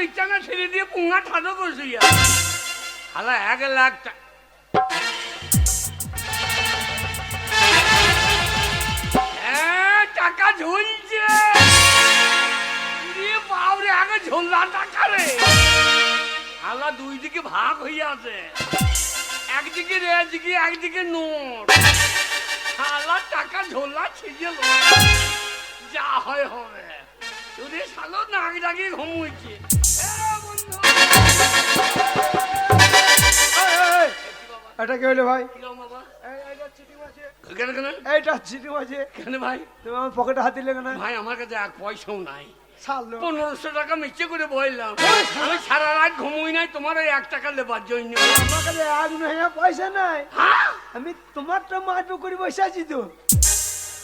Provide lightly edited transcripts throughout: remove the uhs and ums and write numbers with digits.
বিছানা ছেড়ে দিয়ে পুঙ্গা ঠাটো করছি হালা 1 লাখ টাকা ঝুলছে বাবরে আগে ঝোলা টাকা রে হালা 2 দিকে ভাগ হয়ে আছে একদিকে রেজিকে একদিকে নোট হালা টাকা ঝোলা ছিঁড়ে যা হয় হবে তুই শালো নাক ডাকিয়ে ঘুমুইছে এটা কি হলো ভাই? এইটা চিঠি আছে কেন ভাই? তুমি আমার পকেটে হাত দিলে কেন ভাই? আমার কাছে 1 পয়সাও নাই। 1500 টাকা মিচে করে বললাম আমি সারা রাত ঘুমোই নাই তোমার ওই 1 টাকা লেবার জন্য। আমার কাছে আজ নাই পয়সা নাই। আমি তোমারটা মারবো করে বসে আছি তো।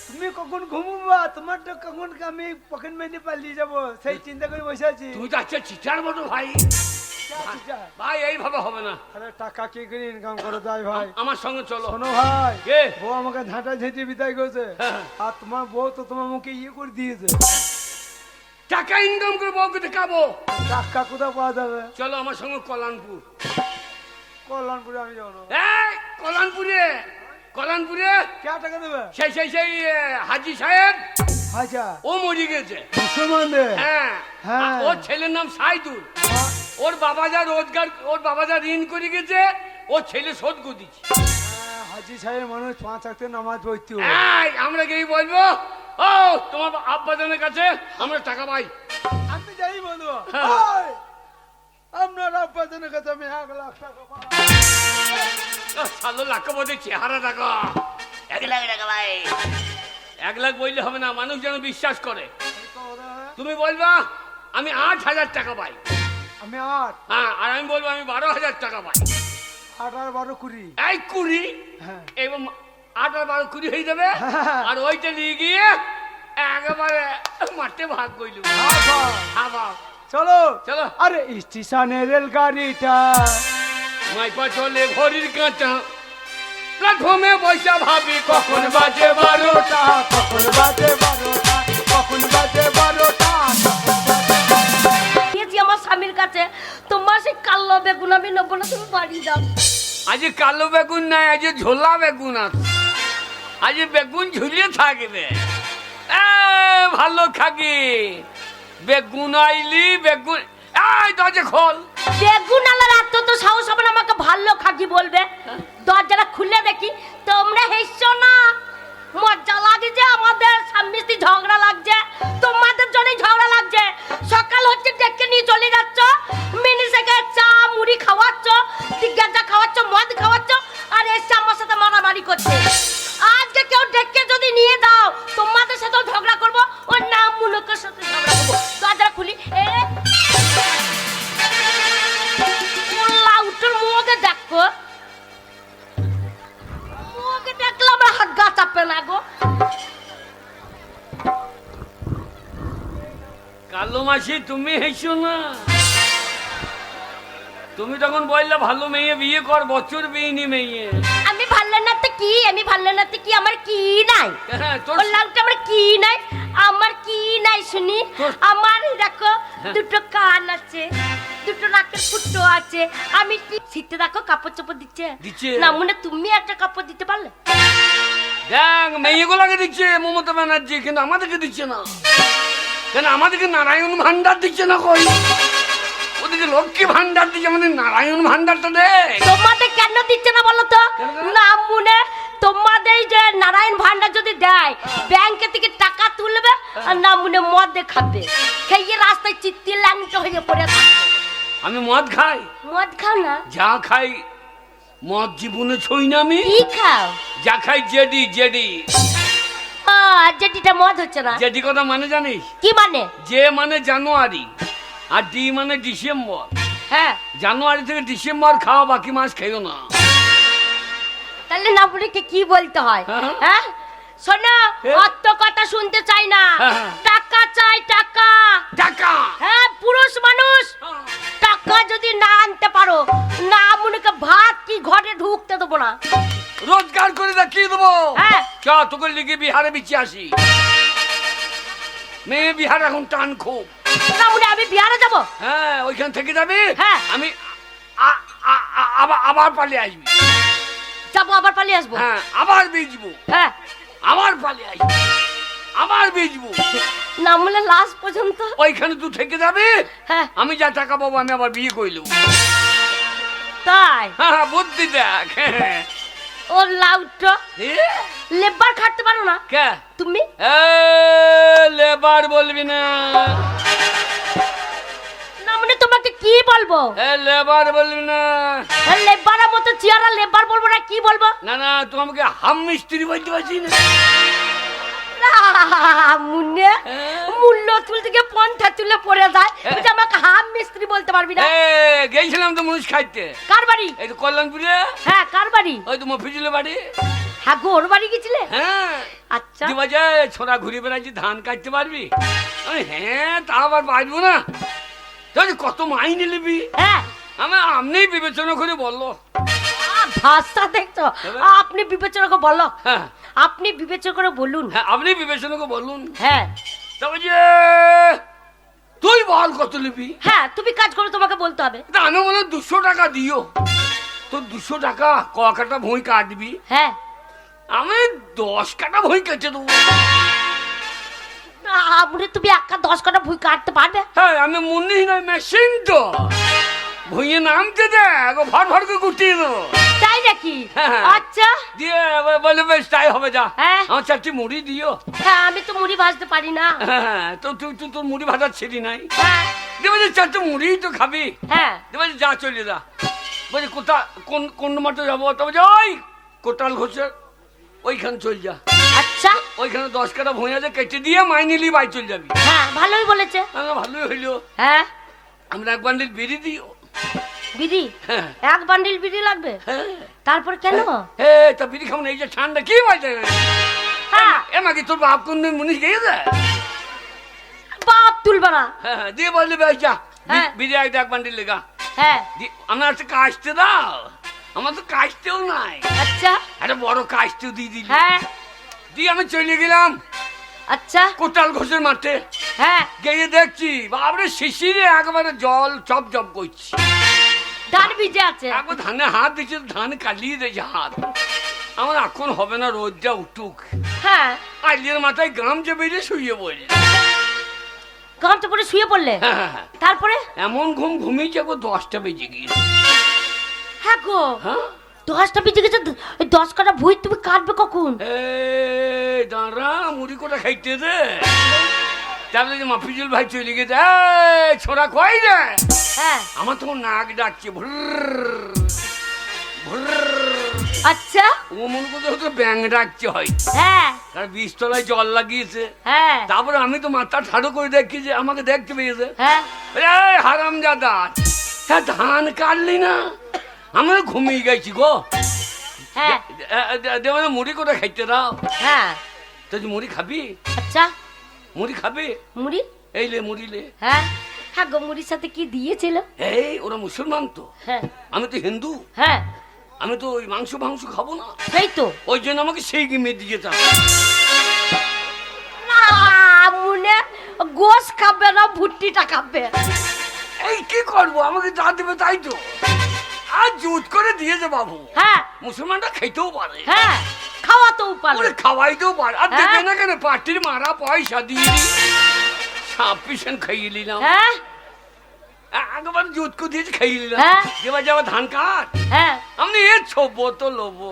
তুমি কখন ঘুমবা তোমারটা কখন আমি পকেট মেনে পালিয়ে যাবো সেই চিন্তা করে বসে আছি। তুমি তো আচ্ছা চিটার মতো ভাই। ভাই এইভাবে হবে না। আরে টাকা কি করে ইনকাম করো তাই ভাই? আমার সঙ্গে চলো। শোনো ভাই, কে বউ আমাকে ঝাঁটা ঝেঁটিয়ে বিদায় করেছে আর তোমার বউ তো তোমার মুখে ইয়ে করে দিয়েছে। টাকা ইনকাম করে বউকে দেখাবো। টাকা কোথাও পাওয়া যাবে? চলো আমার সঙ্গে কল্যাণপুর। কল্যাণপুরে আমি যাবো না। এই কল্যাণপুরে কল্যাণপুরে কে টাকা দেবে? সেই সেই সেই হাজি সাহেব। আচ্ছা, ও মরে গেছে মুসলমানদের। হ্যাঁ হ্যাঁ, ওর ছেলের নাম সাইদুল। ওর বাবা যা রোজগার ওর বাবা যা ঋণ করে গেছে ও ছেলে শোধ করে দিচ্ছে। হাজি সাহেব মানুষ 5 ওয়াক্ত নামাজ পড়তে হয়। আমরা গিয়ে বলবো ও তোমার আব্বাজানের কাছে আমরা টাকা পাই। আমি যাই বলবো আপনার আব্বাজানের কাছে আমি 1 লাখ টাকা পাই। সালো লাখ বোধে চেহারা টাকা 1 লাখ টাকা ভাই। 1 লাখ বললে হবে না, মানুষ যেন বিশ্বাস করে। তুমি বলবা আমি 8,000 টাকা পাই। আমি 8। হ্যাঁ, আর আমি বলবো আমি 12,000 টাকা পাই। 8 আর 12 20। এই 20 এবং 8 আর 12 20 হয়ে যাবে। আর ওইটা নিয়ে গিয়ে একেবারে মাঠে ভাগ করলু। চলো চলো। আরে স্টেশনের রেলগাড়িটা মাইপা চলে ঘড়ির কাঁটা প্ল্যাটফর্মে বসে ভাবি কখন বাজে 12টা, কখন বাজে 12টা, কখন বাজে 12টা। আমার স্বামীর কাছে তোমার সেই কালো বেগুন আমি নেবো না, তুমি বাড়ি দাও। আজ কালো বেগুন নাই, আজ ঝোলা বেগুন আছে। আজ বেগুন ঝুলিয়ে থাকবে। ভালো খাকি বেগুন আইলি বেগুন। এই দরজা খোল। বেগুন আলার এত তো সাহস হবে না আমাকে ভালো খাকি বলবে? দরজাটা খুলে দেখি। তোমরা হেসছো না, মজা লাগছে। আমাদের স্বামী স্ত্রী ঝগড়া লাগছে, তোমাদের জন্যই ঝগড়া লাগছে। সকাল হচ্ছে ডেকে নিয়ে চলে যাচ্ছ, মিনি থেকে চা মুড়ি খাওয়াচ্ছ, গাঁজা খাওয়াচ্ছ, মদ খাওয়াচ্ছ, আর এসে আমার সাথে মারামারি করছে। আজকে কেউ ডেকে যদি নিয়ে দাও তোমাদের সাথেও ঝগড়া করবো, ওর নাম মুলকের সাথে ঝগড়া করবো। দরজাটা খুলি। লাউটার মুখে দেখো, মুখে দেখলে আমার হাত গা চাপে না গো। কালো মাসি তুমি হেসো না। তুমি তখন বললে ভালো মেয়ে বিয়ে কর, বছর বিয়ে নি মেয়ে। আমি ভালো না তো কি, আমি ভালো না তো কি, আমার কি নাই? ওর লাউটা আমার কি নাই, আমার কি নাই শুনি? আমার দেখো 2টো কান আছে, 2টো নাকের ফুটো আছে। আমি শীতে দেখো কাপড় চোপড় দিচ্ছে না, মনে তুমি একটা কাপড় দিতে পারলে? দেখ মেয়েগুলোকে দিচ্ছে মমতা ব্যানার্জি, কিন্তু আমাদেরকে দিচ্ছে না কেন? আমাদেরকে নারায়ণ ভান্ডার দিচ্ছে না। কই ওদিকে লক্ষ্মী ভান্ডার দিচ্ছে, আমাদের নারায়ণ ভান্ডারটা দে। তোমাদের কেন দিচ্ছে না বলো তো? না মনে তোমাদের যে নারায়ণ ভান্ডার যদি দেয় ব্যাংকে থেকে টাকা তুলবে আর না মনে মদ খাবে, খেয়ে রাস্তায় চিত্তি ল্যাংটো হয়ে পড়ে থাকবে। আমি মদ খাই? মদ খাও না? যা খাই মদ জীবনে ছই না। আমি কি খাও? যা খাই জেডি। জেডি জেডিটা মদ হচ্ছে না। জেডি কথা মানে জানিস? কি মানে? যে মানে জানুয়ারি আর ডি মানে ডিসেম্বর। হ্যাঁ, জানুয়ারি থেকে ডিসেম্বর খাও, বাকি মাস খেও না। তাহলে না বলে কি বলতে হয়? হ্যাঁ শোনো, অত কথা শুনতে চাই না, টাকা চাই। টাকা টাকা? হ্যাঁ, পুরুষ মানুষ টাকা যদি না আনতে পারো না মনে ভাত কি ঘরে ঢুকতে দেবো না। রোজগার করে দেখিয়ে দেবো। হ্যাঁ, চ তোকে লিখে বিহারে বিচে আসি। মেয়ে বিহার এখন টান খুব। না মনে আমি বিহারে যাব? হ্যাঁ ওইখান থেকে যাবি, হ্যাঁ। আমি আবার পালিয়ে আসবি। যাবো আবার পালিয়ে আসবো। হ্যাঁ আবার বেচবো, হ্যাঁ আবার পালিয়ে আসবো, আবার বেচবো। না বলে লাস্ট পর্যন্ত। ওইখানে তুই থেকে যাবি, হ্যাঁ আমি যা টাকা পাবো আমি আবার বিয়ে করলু। তাই? হ্যাঁ বুদ্ধি দেখ। ও লাউটো লেবার খাটতে পারো না কে তুমি? লেবার বলবি না, না মানে তোমাকে কি বলবো? লেবার বলবি না। লেবারের মতো চেয়ারা লেবার বলবো না, কি বলবো? না না তুই আমাকে হাম মিস্ত্রি বলতে পারছিস না। মুন্নে মূল্য তুল থেকে পন্থা তুলে পড়ে যায়, তুই আমাকে হাম মিস্ত্রি বলতে পারবি না। গেছিলাম তো মুনিশ খাইতে। কার বাড়ি? এই তো কল্যাণপুরে। হ্যাঁ কার বাড়ি? ওই তো মফিজুলের বাড়ি। হ্যাঁ গো ওর বাড়ি গেছিলে? হ্যাঁ আচ্ছা দিবা যে ছোড়া ঘুরে বেড়াচ্ছি, ধান কাটতে পারবি? হ্যাঁ তা আবার পারবো না, তুই কত মাইনে নিবি? হ্যাঁ আপনি বিবেচনা করে বললো। ভাষা দেখছো? আপনি বিবেচনা করে বলো, হ্যাঁ আপনি বিবেচনা করে বলুন। হ্যাঁ আপনি বিবেচনা করে বলুন। হ্যাঁ তবে যে তুই বল কত নিবি? হ্যাঁ তুমি কাজ করো, তোমাকে বলতে হবে। তা আমি বলে 200 টাকা দিও। তোর 200 টাকা ক কাটা ভুঁই কাটবি? হ্যাঁ আমি 10 কাটা ভুঁই কেটে দেবো। আপনি তুমি একা 10 কাটা ভুঁই কাটতে পারবে? হ্যাঁ আমি মুন্নি নয়, মেশিন তো। ভুঁইয়ে নামতে দে, ভর ভর করে গুটিয়ে দেবো। তাই নাকি? হ্যাঁ। আচ্ছা দিয়ে বলে বেশ তাই হবে, যা হ্যাঁ। আমার 4টি মুড়ি দিও। হ্যাঁ আমি তো মুড়ি ভাজতে পারি না। হ্যাঁ তো তুই তোর মুড়ি ভাজার ছিলি নাই। হ্যাঁ দিয়ে বলছে 4টি মুড়ি তো খাবি। হ্যাঁ দিয়ে বলছে যা চলে যা। বলছে কোন মাঠে যাবো? তবে যে ওই কোটাল ঘোষের ওইখানে চল যা। আচ্ছা ওইখানে 10 কাটা ভুঁই আছে, কেটে দিয়ে মাইনিলি বাই চল যাবি। হ্যাঁ ভালোই বলেছে। ভালোই হইলো। হ্যাঁ আমরা 1 বান্ডিল বিড়ি দিও। বিড়ি? হ্যাঁ 1 বান্ডিল বিড়ি লাগবে? হ্যাঁ তারপর কেন? তা বিড়ি খাবো না, এই যে ঠান্ডা কি বাজে। হ্যাঁ এমাকে তোর বাপ কোন মুনিশ গিয়েছে? বাপ তুলবা না। হ্যাঁ দিয়ে বললি বেশ যা, হ্যাঁ। বিড়ি একটা 1 বান্ডিল লেগা। হ্যাঁ আমার একটা কাশতে দাও, আমার তো কাশতেও নাই। আচ্ছা একটা বড় কাশতেও দিয়ে দিলি। হ্যাঁ দিয়ে আমি চলে গেলাম আচ্ছা কোটাল ঘোষের মাঠে। হ্যাঁ গিয়ে দেখছি বাবরে শিশিরে একবারে জল চপ চপ করছি। ধান ভিজে আছে। একবার ধানে হাত দিচ্ছে, ধান কালিয়ে দিয়েছে হাত। আমার এখন হবে না, রোদটা উঠুক। হ্যাঁ আইলের মাথায় গামছা বেরিয়ে শুয়ে পড়ি। গামছা পরে শুয়ে পড়লে? হ্যাঁ তারপরে? এমন ঘুমিয়েছে, একবার 10টা বেজে গিয়ে। হ্যাঁ গো হ্যাঁ 10টা বেজে গেছে, 10 কাটা ভুঁই তুমি কাটবে কখন? দাঁড়া মুড়ি কোটা খাইতে দে। তাহলে যে মাফিজুল ভাই চলে গেছে, ছোড়া কই রে? হ্যাঁ আমার তখন নাক ডাকছে, আচ্ছা ও মনে করতে হতো ব্যাং ডাকছে হয়। হ্যাঁ তার 20 তলায় জল লাগিয়েছে। হ্যাঁ তারপরে আমি তো মাথা ঠাড়ো করে দেখি যে আমাকে দেখতে পেয়েছে। হ্যাঁ হারামজাদা, হ্যাঁ ধান কাটলি না? আমি ঘুমিয়ে গেছি গো। হ্যাঁ দেওয়া মুড়ি করে খাইতে দাও। হ্যাঁ তুই মুড়ি খাবি? আচ্ছা মুড়ি খাবি? মুড়ি? এই লে মুড়ি লে। হ্যাঁ হ্যাঁ গো মুড়ির সাথে কি দিয়েছিল? এই ওরা মুসলমান তো, হ্যাঁ আমি তো হিন্দু। হ্যাঁ আমি তো ওই মাংস খাবো না, সেই তো। ওই জন্য আমাকে সেই গিমে দিয়েছে। না মুনে গোশ খাবে না, ভুট্টিটা খাবে। এই কি করবো, আমাকে যা দেবে তাই তো। আর জুত করে দিয়েছে বাবু। হ্যাঁ মুসলমানরা খেতেও পারে। হ্যাঁ খাওয়াতেও পারে। ওরে খাওয়াইতেও পারে। আর হ্যাঁ। দেবে না কেন, পার্টির মারা পয়সা দিয়ে সাফিসিয়েন্ট খাইয়ে নিলাম। হ্যাঁ একবার জুত করে দিয়েছে খাইয়ে নিলাম। হ্যাঁ। এবার যাবো ধান কাট, হ্যাঁ আমি এ ছোবো তো লোবো।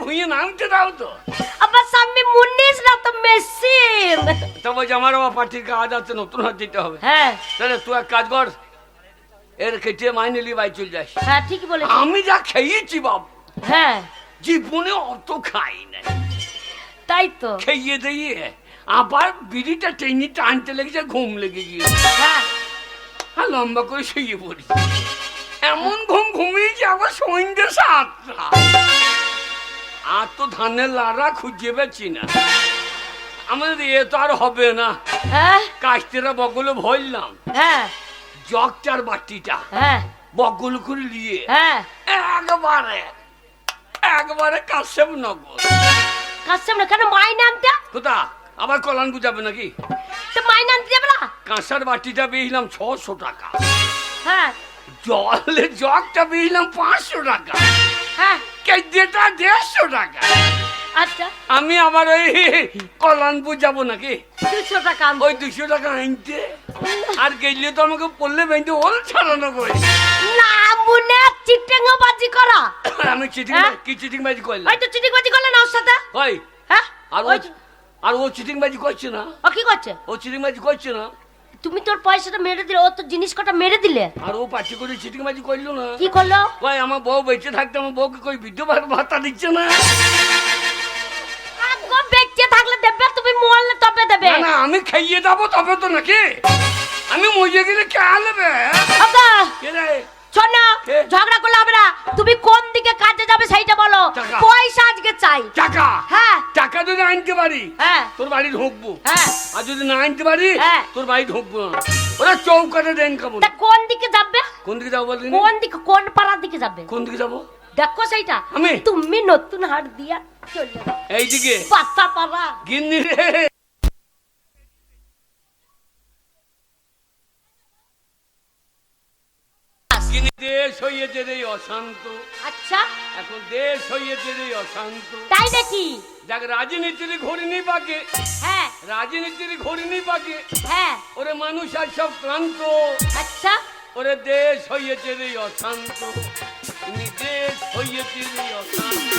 ভুঁইয়ে নামতে দাও তো। আবার সামনে মুন্নিস না তো মেশিন। তবে আমার আবার পার্টির কাজ আছে, নতুন হাত দিতে হবে। হ্যাঁ তাহলে তুই এক কাজ কর, এর কেটে মাইনে নিয়ে বাই চল যাস। হ্যাঁ ঠিকই বলেছিস। আমি যা খেয়েছি বাবু, হ্যাঁ জীবনে অত খাই নাই। তাই তো। খেয়ে দিয়ে আবার বিড়িটা টেনে টানতে লেগেছে, ঘুম লেগে গিয়ে হ্যাঁ আর লম্বা করে শুয়ে পড়ি। এমন ঘুমিয়েছি আবার সন্ধ্যে 7টা। আর তো ধানের লাড়া খুঁজে পেয়েছি না। আমাদের এ তো আর হবে না। হ্যাঁ কাস্তেরা বগলে ভরলাম, হ্যাঁ জগটার বাটিটা হ্যাঁ বগল করে নিয়ে হ্যাঁ একবারে কাশেম নগর। কাস্টম না কেন মাই নামটা? কোথা আবার কলান বুঝাবে নাকি? তো মাইনে আনতে যাবে না? কাঁসার বাটিটা বেচলাম 600 টাকা, হ্যাঁ জলের জগটা বেচলাম 500 টাকা, হ্যাঁ কেজিটা 150 টাকা। আচ্ছা আমি আবার ওই কল্যাণপুর যাবো নাকি 200 টাকা আনবো। ওই 200 টাকা আনতে, আর গেলে তো আমাকে পড়লে বেঁধে ওল ছাড়ানো করে। না মুনে চিটিংবাজি করা। আমি চিটিং কি চিটিংবাজি করলাম? ওই তো চিটিংবাজি করলে না ওর সাথে। ওই হ্যাঁ আর ওই আর ও চিটিংবাজি করছে না, ও কি করছে? ও চিটিংবাজি করছে না। তুমি তোর পয়সাটা মেরে দিলে, ও তো জিনিস কটা মেরে দিলে। আর ও পাচ্ছি করে চিটিংবাজি করলো না। কি করলো? কই আমার বউ বেঁচে থাকতে আমার বউকে কই বিধবা ভাতা দিচ্ছে না। আগো বেঁচে থাকলে দেবে, তুমি মরলে তবে দেবে। না না আমি খাইয়ে যাবো তবে তো নাকি, আমি মরে গেলে কে আনবে? ওগো কে রে? শোনো, কে? ঝগড়া করলে হবে না। তুমি কোন দিকে কাজে যাবে সেইটা বলো। টাকা। পয়সা আজকে চাই। টাকা? হ্যাঁ টাকা যদি আনতে পারি হ্যাঁ তোর বাড়ি ঢুকবো, হ্যাঁ আর যদি না আনতে পারি হ্যাঁ। তোর বাড়ি ঢুকবো না। ওরা চৌকাটে দেন কেমন? তা কোন দিকে যাবে? কোন দিকে যাবো বললি? কোন দিকে, কোন পাড়ার দিকে যাবে? কোন দিকে যাবো? দেখো সেইটা। আমি? তুমি নতুন হাট দিয়া চলে যাও এইদিকে বাচ্চা পাড়া। গিন্নি রে, গিন্নি দেশ হইয়েছে রে অশান্ত, আচ্ছা এখন দেশ হইয়েছে রে অশান্ত। তাই নাকি? দেখ রাজনীতির ঘড়িনি পাকে, হ্যাঁ রাজনীতির ঘড়িনি পাকে, হ্যাঁ ওরে মানুষ আর সব ক্লান্ত, আচ্ছা ওরে দেশ হইয়েছে রে অশান্ত, তুমি দেশ হইয়েছে রে অশান্ত।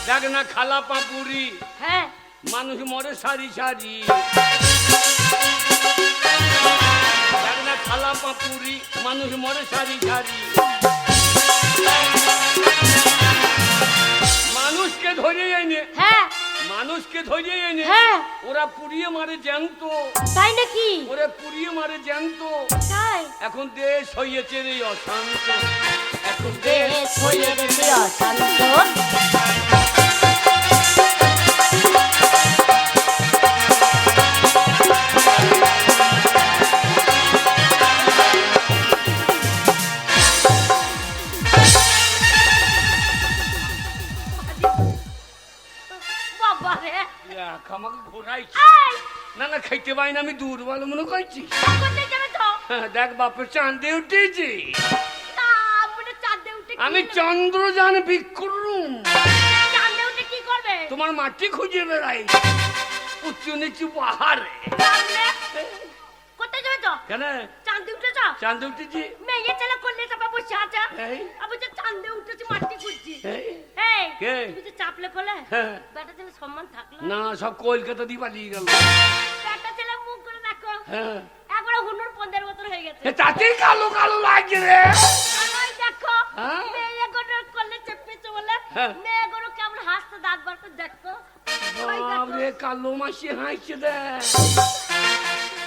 দেখ না খালা পাপুরি, হ্যাঁ মানুষ মরে সারি সারি। দেখ না খালা পাপুরি, মানুষ মরে সারি সারি। মানুষকে ধরে এনে, হ্যাঁ মানুষকে ধরে এনে হ্যাঁ ওরা পুড়িয়ে মারে জ্যান্ত, তাই নাকি? ওরে পুড়িয়ে মারে জ্যান্ত। তাই এখন দেশ হইয়েছে রে অশান্ত, এখন দেশ হয়ে গেছে অশান্ত। বাবা রে, আমাকে ঘোরাইছি। এই না না খাইতে পাই না, আমি দুর্বল মনে করছি। কোথায় যাবে তো? দেখ বাপের চাঁদে উঠেছি না মনে চাঁদে উঠে কি আমি, করবে? চন্দ্রযান বিক্রম। চাঁদে উঠে কি করবে? তোমার মাটি খুঁজে বেড়াই উঁচু নিচু পাহাড়ে। সামনে কোথায় যাবে তো? কেন চাঁদে উঠেছ? চাঁদে উঠেছি? মেয়ে ছেলে করলে চাপা বসে আছে। এই, আমি যে চাঁদে উঠেছি, মাটি খুঁজছি। এই, এই কে? তুমি যে চাপলে কোলে, হ্যাঁ। বেটা ছেলে সম্মান থাকলো না সব কলকাতা দিয়ে পালিয়ে গেল। বেটা ছেলে মুখ করে দেখো, হ্যাঁ একবার হুনুর 15 বছর হয়ে গেছে। তাতেই কালো কালো লাগছে রে। ওই দেখো হ্যাঁ? মেয়ে গরুর কোলে চেপেছে বলে, হ্যাঁ। মেয়ে গরু কেমন হাসতে দাঁত বার করে দেখো। ওই দেখো, বাবরে কালো মাসি হাসছে দেখ।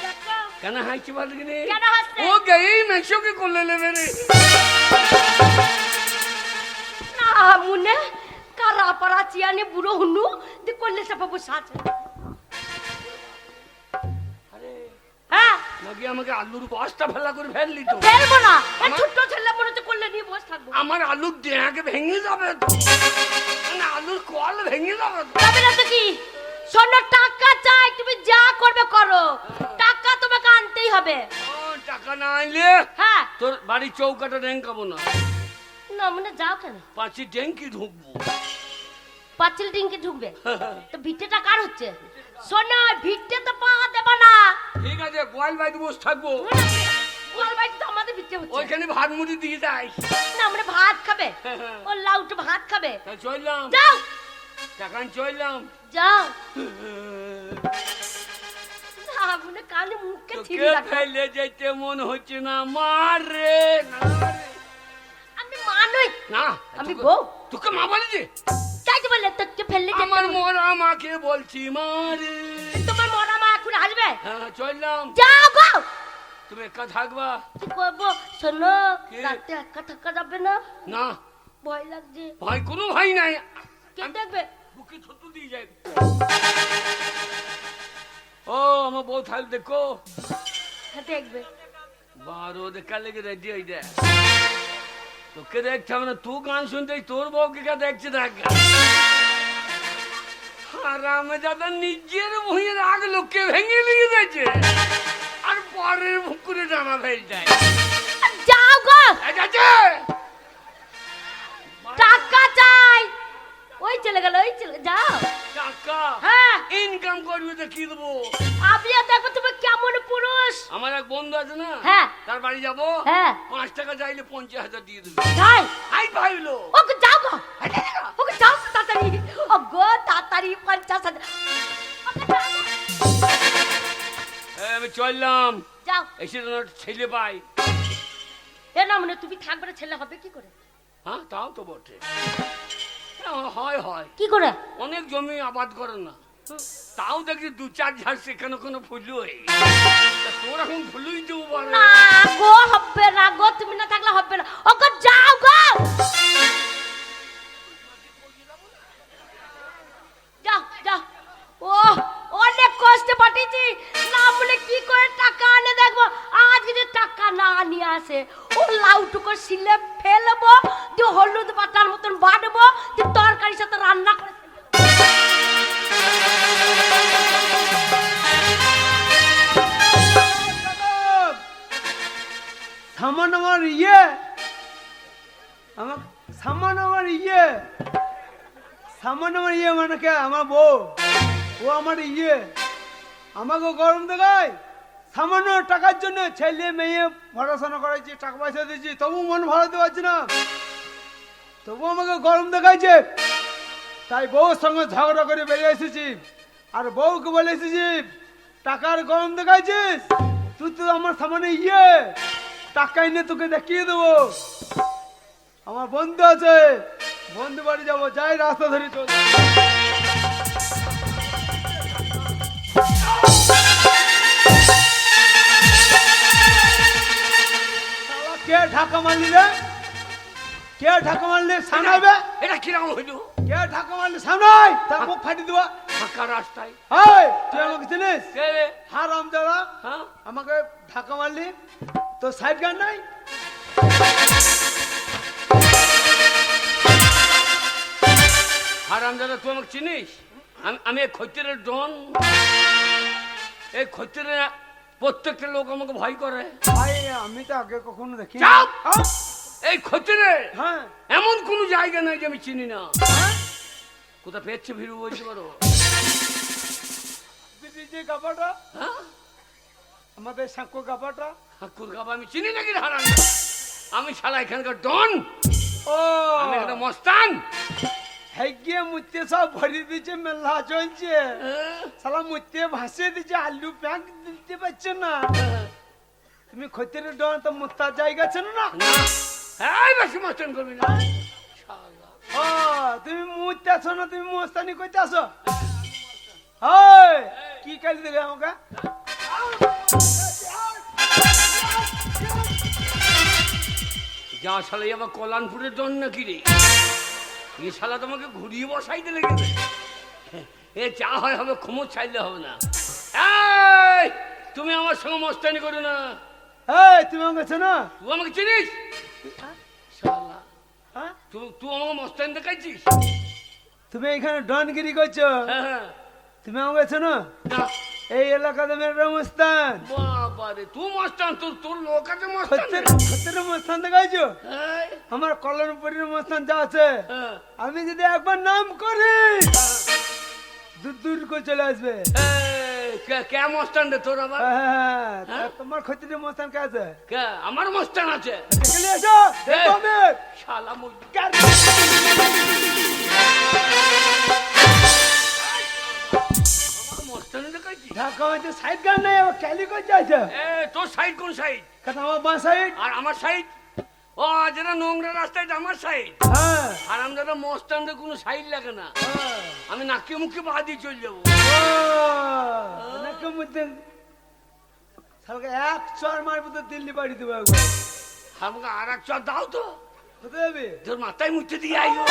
দেখো কেন হাসছে বল কি? কেন হাসছে? ও গেই মেশোকে করলে নেবে রে। না মুনে কারা পারা চিয়ানে বুড়ো হুনু দি কোলে চাপা বসে আছে। আরে হ্যাঁ নাকি আমাকে আলুর বস্তা ফেলা করে ফেললি তো? ফেলবো না, এই ছোট্ট ছেলে মনে হচ্ছে কোলে নিয়ে বসে থাকবো। আমার আলুর দেহাকে ভেঙে যাবে তো, মানে আলুর কল ভেঙে যাবে তো। তবে না তো কি? শোনো টাকা চাই, তুমি যা করবে করো, টাকা তোমাকে আনতেই হবে। ও, টাকা না আনলে হ্যাঁ তোর বাড়ির চৌকাটা ডেঙ্কাবো না, না মানে যাও কেন? পাঁচি ডেঙ্কি ঢুকবো। পাঁচিল ডিঙ্কে ঢুকবে তো ভিটেটা কার হচ্ছে? শোনো ভিটে তো পা দেবা না। ঠিক আছে গোয়াল বাড়িতে বসে থাকবো, ওর বাড়িতে তো আমাদের ভিটে হচ্ছে ওইখানে ভাত মুড়ি দিয়ে যাই। না, আমরা ভাত খাবে, ও লাউটা ভাত খাবে। তা চললাম, যাও টাকা চললাম। যাও না মনে কানে মুখে ছিঁড়ে তোকে রাখো। ফেলে যেতে মন হচ্ছে না, মারে না রে। আমি মানুষ, না আমি তোকে- বউ। তোকে মা বলেছে? তাই তো বললে তোকে ফেললে যেতে আমার হবে। মরা মাকে বলছি মারে। তোমার মরা মা এখন আসবে। হ্যাঁ চললাম, যাও গো। তুমি একা থাকবা? কি করবো শোনো, কি? রাতে একা থাকা যাবে না, না ভয় লাগছে। ভাই কোনো ভাই নাই, কে দেখবে? বুকে ছোট দিয়ে যায়। ও আমার বউ থাকলে দেখো, হ্যাঁ দেখবে। বারো দেখা লেগে রেডি হয়ে যায় তোকে দেখতে হবে না, তুই গান শুনতে তোর বউকে কে দেখছে দেখ। আর আমি দাদা নিজের ভুঁইয়ের আগ লোককে ভেঙে নিয়ে গেছে আর পরের মুকুরে জামা ফেলটায় যাও গো, যাচ্ছে টাকা চাই। ওই চলে গেল, ওই চলে যাও। টাকা হ্যাঁ, ইনকাম করবি তো কি দেবো? আমিও দেখো তুমি কেমন পুরুষ। আমার এক বন্ধু আছে না, হ্যাঁ তার বাড়ি যাবো, হ্যাঁ 5 টাকা চাইলে 50,000 দিয়ে দেবে। যাই। আই ভাইলো ওকে যাও গো, ওকে যাও তাড়াতাড়ি। ও গো তাড়াতাড়ি 50,000। ওকে যাও গো। আমি চললাম, যাও। এসে যেন একটা ছেলে পাই। এ না মানে তুমি থাকবে না, ছেলে হবে কি করে? হ্যাঁ তাও তো বটে। হয় হয় কি করে? অনেক জমি আবাদ করে না, তাও দেখি 2-4 ঝাড় সেখানে কোনো ফুলুই। তোর এখন ফুলুই দেবো বল না গো, হবে না গো, তুমি না থাকলে হবে না। ওকে যাও গো, যাও যাও। ও অনেক কষ্টে পাঠিয়েছি, না বলে কি করে টাকা আনে দেখবো। আজ যদি টাকা না নিয়ে আসে, ও লাউটুকো শিলে ফেলবো, দিয়ে হলুদ পাতার মতন বাটবো, দিয়ে তরকারির সাথে রান্না করে সামান আমার ইয়ে মানে কে? আমার বউ, ও আমার আমাকে গরম দেখায়। সামান্য টাকার জন্য ছেলে মেয়ে পড়াশোনা করাইছি, টাকা পয়সা দিয়েছি, তবু মন ভালো দিতে পারছি না, তবু আমাকে গরম দেখাইছে। তাই বউর সঙ্গে ঝগড়া করে বেরিয়ে এসেছি, আর বউকে বলে এসেছি টাকার গরম দেখাইছিস তুই, তো আমার সামনে টাকা এনে তোকে দেখিয়ে দেবো। আমার বন্ধু আছে, বন্ধু বাড়ি যাবো, যাই রাস্তা ধরে চল। কে ঢাকা মারলি রে? কে ঢাকা মারলি? সামনে এটা কিরকম হইল? কে ঢাকা মারলি? সামনে তার মুখ ফাটি দেবো। ফাঁকা রাস্তায় তুই আমাকে চিনিস? কে রে? হারাম দাদা, হ্যাঁ আমাকে ঢাকা মারলি, তো সাইড গান নাই? হারাম দাদা, তুই আমাকে চিনিস? আমি এই খৈতের ডন। এই খৈতের প্রত্যেকটা লোক আমাকে ভয় করে। ভাই আমি তো আগে কখনো দেখি। চাপ! এই খৈতের হ্যাঁ এমন কোন জায়গা নাই যে আমি চিনি না। কোথা পেয়েছে ভিড় বলতে পারো? যে গাবাটা, হ্যাঁ আমাদের সাঁকো গাবাটা। ঠাকুর গাবা আমি চিনি নাকি? হারাম, আমি শালা এখানকার ডন, ও আমি একটা মস্তান। হেগিয়ে মুতে সব ভরি দিচ্ছে, মেলা চলছে, সালা মুতে ভাসিয়ে দিচ্ছে, আলু প্যাক দিতে পারছে না। তুমি খতির ডন, তো মুতার জায়গা ছিল না? এই বেশি মস্তান করবি না শালা। ও তুমি মুতে আসো না, তুমি মস্তানি করতে আসো। কি কালি দেবে আমাকে? যা শালা আবার কল্যাণপুরের ডন নাকি রে? এ শালা তোমাকে ঘুরিয়ে বসাইতে লেগেছে। এ যা হয় হবে, ক্ষমতা চাইলে হবে না। এই তুমি আমার সঙ্গে মস্তানি করো না। তুমি আমাকে চেনো? তুই আমাকে চিনিস? শালা হ্যাঁ? তুই আমাকে মস্তানি দেখাইছিস? তুমি এখানে ডনগিরি করছো, হ্যাঁ হ্যাঁ। তুমি আমাকে চেনো? না এই এলাকাতে মেয়েরা মস্তান। বাবারে, তুই মস্তান, তোর লোক আছে মস্তান। খতির মস্তান দেখাইছো? এই, আমার কল্যাণপুরের মস্তান যা আছে, হ্যাঁ, আমি যদি একবার নাম করি দূর দূর করে চলে আসবে। এই, কে মস্তান রে তোর আবার? তা তোমার খতির মস্তান কে আছে? কে? আমার মস্তান আছে। চলে এসো, দেখো আমি। শালা মুই মস্তানি দেখাইছি। ঢাকা হইতে সাইড গান নাই, আবার ক্যালি করে যাইছে। তোর সাইড কোন সাইড? কথা আমার বাঁ সাইড। আর আমার সাইড? ও যেটা নোংরা রাস্তায় আমার সাইড। হ্যাঁ আর আমাদের মস্তানদের কোনো সাইড লাগে না, আমি নাকে মুখে পা দিয়ে চলে যাবো। অনেকের মধ্যে শালাকে এক চর মারবো তো দিল্লি বাড়ি দেবো একবার। আমাকে আর এক চর দাও তো, কোথায় যাবে? তোর মাথায় মুখে দিয়ে আইও।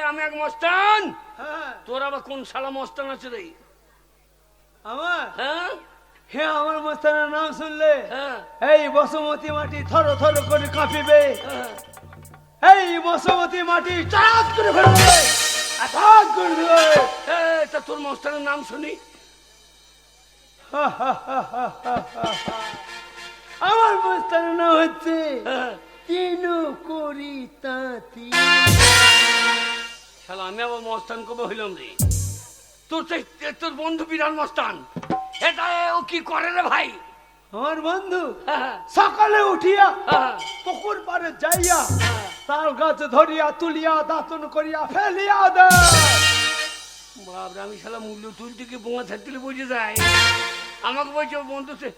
আমি এক মস্তান, হ্যাঁ তোর আবার কোন শালা মস্তান আছে রে? আমার হ্যাঁ হে আমার মস্তানের নাম শুনলে হ্যাঁ এই বসুমতী মাটি থর থর করে কাঁপিবে, হ্যাঁ। এই বসুমতী মাটি চাঁদ করে ফেলবে, আঘাত করে দেবে। তা তোর মস্তানের নাম শুনি। আমার মস্তানের নাম হচ্ছে হ্যাঁ। তিন করি তাঁতি। শালা আমি আবার মস্তান কবে হইলাম রে? তোর বন্ধু বিরাট মস্তান, এটা ও কি করে রে ভাই? আমার বন্ধু হ্যাঁ, সকালে উঠিয়া হ্যাঁ, পুকুর পারে যাইয়া তাল গাছ ধরিয়া তুলিয়া দাঁতন করিয়া ফেলিয়া দেয়। বাবরে আমি শালা মূল্য তুলতে কি বোমা থাকতে বুঝে যায়। আমাকে বলছে ও বন্ধু সে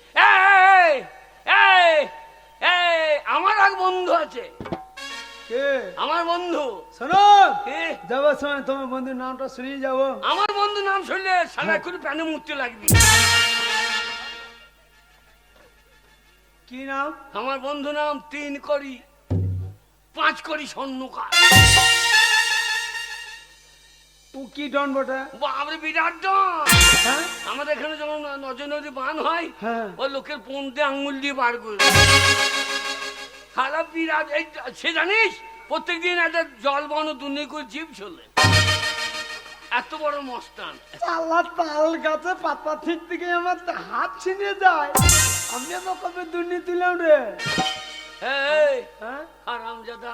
আমার এক বন্ধু আছে, কে? আমার বন্ধু। শোনো, কে? যাবার সময় তোমার বন্ধুর নামটা শুনিয়ে যাবো। আমার বন্ধু নাম শুনলে শালা এখন প্যানে মুততে লাগবি। কি নাম? আমার বন্ধু নাম 3 করি 5 করি স্বর্ণকার। ও কি ডন বটে? বাবরে বিরাট ডন। হ্যাঁ আমাদের এখানে যখন নজর নদী বান হয়, হ্যাঁ। ওই লোকের পন্থে আঙুল দিয়ে বার করে খারাপ বিরাট। এই সে জানিস প্রত্যেকদিন একটা জল বন দুর্নি করে জীব চলে, এত বড় মস্তান। চালা তাল গাছে পাতা ঠিক থেকে আমার হাত ছিনিয়ে যায়। আমি আমার কবে দুর্নীতি তুলাম রে। এই হ্যাঁ হারামজাদা,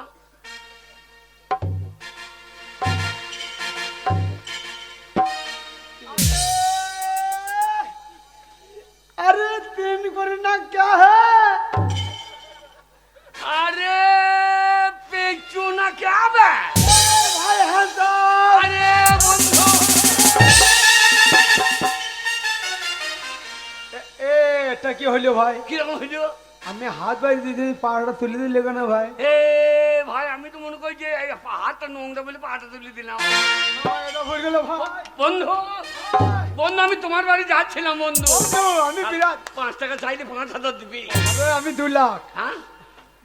अरे तीन करना क्या है? अरे पेचू ना क्या बे? भाई हाँ साहब। अरे बंधु এটা কি হলো ভাই? কিরকম হইলো? আমি হাত বাড়ি দিতে পাহাড়টা তুলে দিলে কেন ভাই? এ ভাই আমি তো মনে করি যে এই হাতটা নোংরা বলে পাটা তুলে দিলাম। এটা হয়ে গেল ভাই। বন্ধু বন্ধু আমি তোমার বাড়ি যাচ্ছিলাম বন্ধু। বন্ধু, আমি বিরাট 5 টাকা চাইলে 5,000 দিবি। আরে আমি 2 লাখ। হ্যাঁ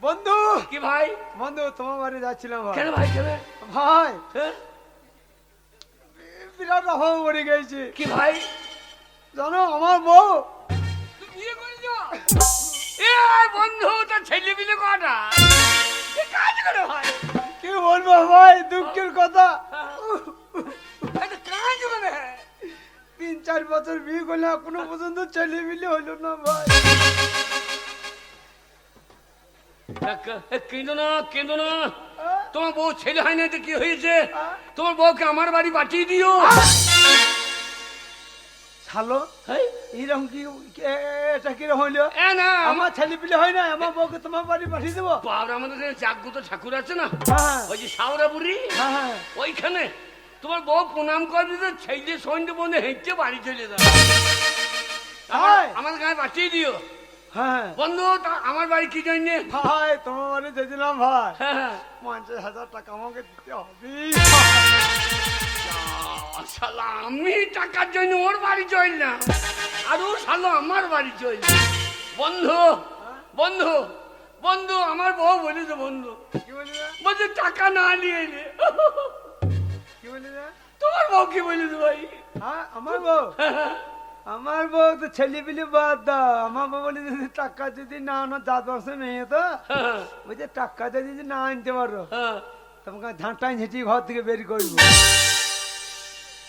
বন্ধু কি ভাই? বন্ধু তোমার বাড়ি যাচ্ছিলাম ভাই। কেন ভাই কেন? ভাই হ্যাঁ? বিরাট অভাব পড়ে গেছে। কি ভাই? জানো আমার বউ তুই বিয়ে করেছো? এ বন্ধু তোর ছেলে বিলে কটা? কি কাজ করে ভাই? কি বলবো ভাই, দুঃখের কথা। এটা কাজ করে? 3-4 বছর বিয়ে করলে এখনো পর্যন্ত ছেলে মিলে হইলো না ভাই। কেঁদো না কেঁদো না, তোমার বউ ছেলে হয় না তো কি হয়েছে? তোমার বউকে আমার বাড়ি পাঠিয়ে দিও। শালো এই, এরকম কি এটা কিরকম হইলো? এ না আমার ছেলে পিলে হয় না, আমার বউকে তোমার বাড়ি পাঠিয়ে দেবো। বাবা আমাদের এখানে জাগ্রত ঠাকুর আছে না, হ্যাঁ ওই যে সাউরা বুড়ি, হ্যাঁ হ্যাঁ। ওইখানে তোমার বউ প্রণাম করবি তো ছেলে সন্ধ্যে বন্ধে হেঁটে বাড়ি চলে যাবে। হাই। আমার গায়ে পাঠিয়ে দিও হ্যাঁ বন্ধু। আমার বাড়ি কি জন্যে? ভাই তোমার বাড়ি যেছিলাম ভাই, হ্যাঁ 50,000 টাকা আমাকে দিতে হবে। শালা আমি টাকার জন্য ওর বাড়ি চল না, আর ও শালা আমার বাড়ি চল। বন্ধু বন্ধু বন্ধু আমার বউ বলেছে বন্ধু, কি বলি রে? বলছে টাকা না নিয়ে এলে। কি বলি রে? তোমার বউ কি বলেছে ভাই? হ্যাঁ আমার বউ, আমার বউ তো ছেলে পিলে বাদ দাও। আমার বউ বলে যে টাকা যদি না আনো, 10 বছর মেয়ে তো বলছে টাকা যদি না আনতে পারো তোমাকে ঝাঁটাই ঝেঁটি ঘর থেকে বের করবো।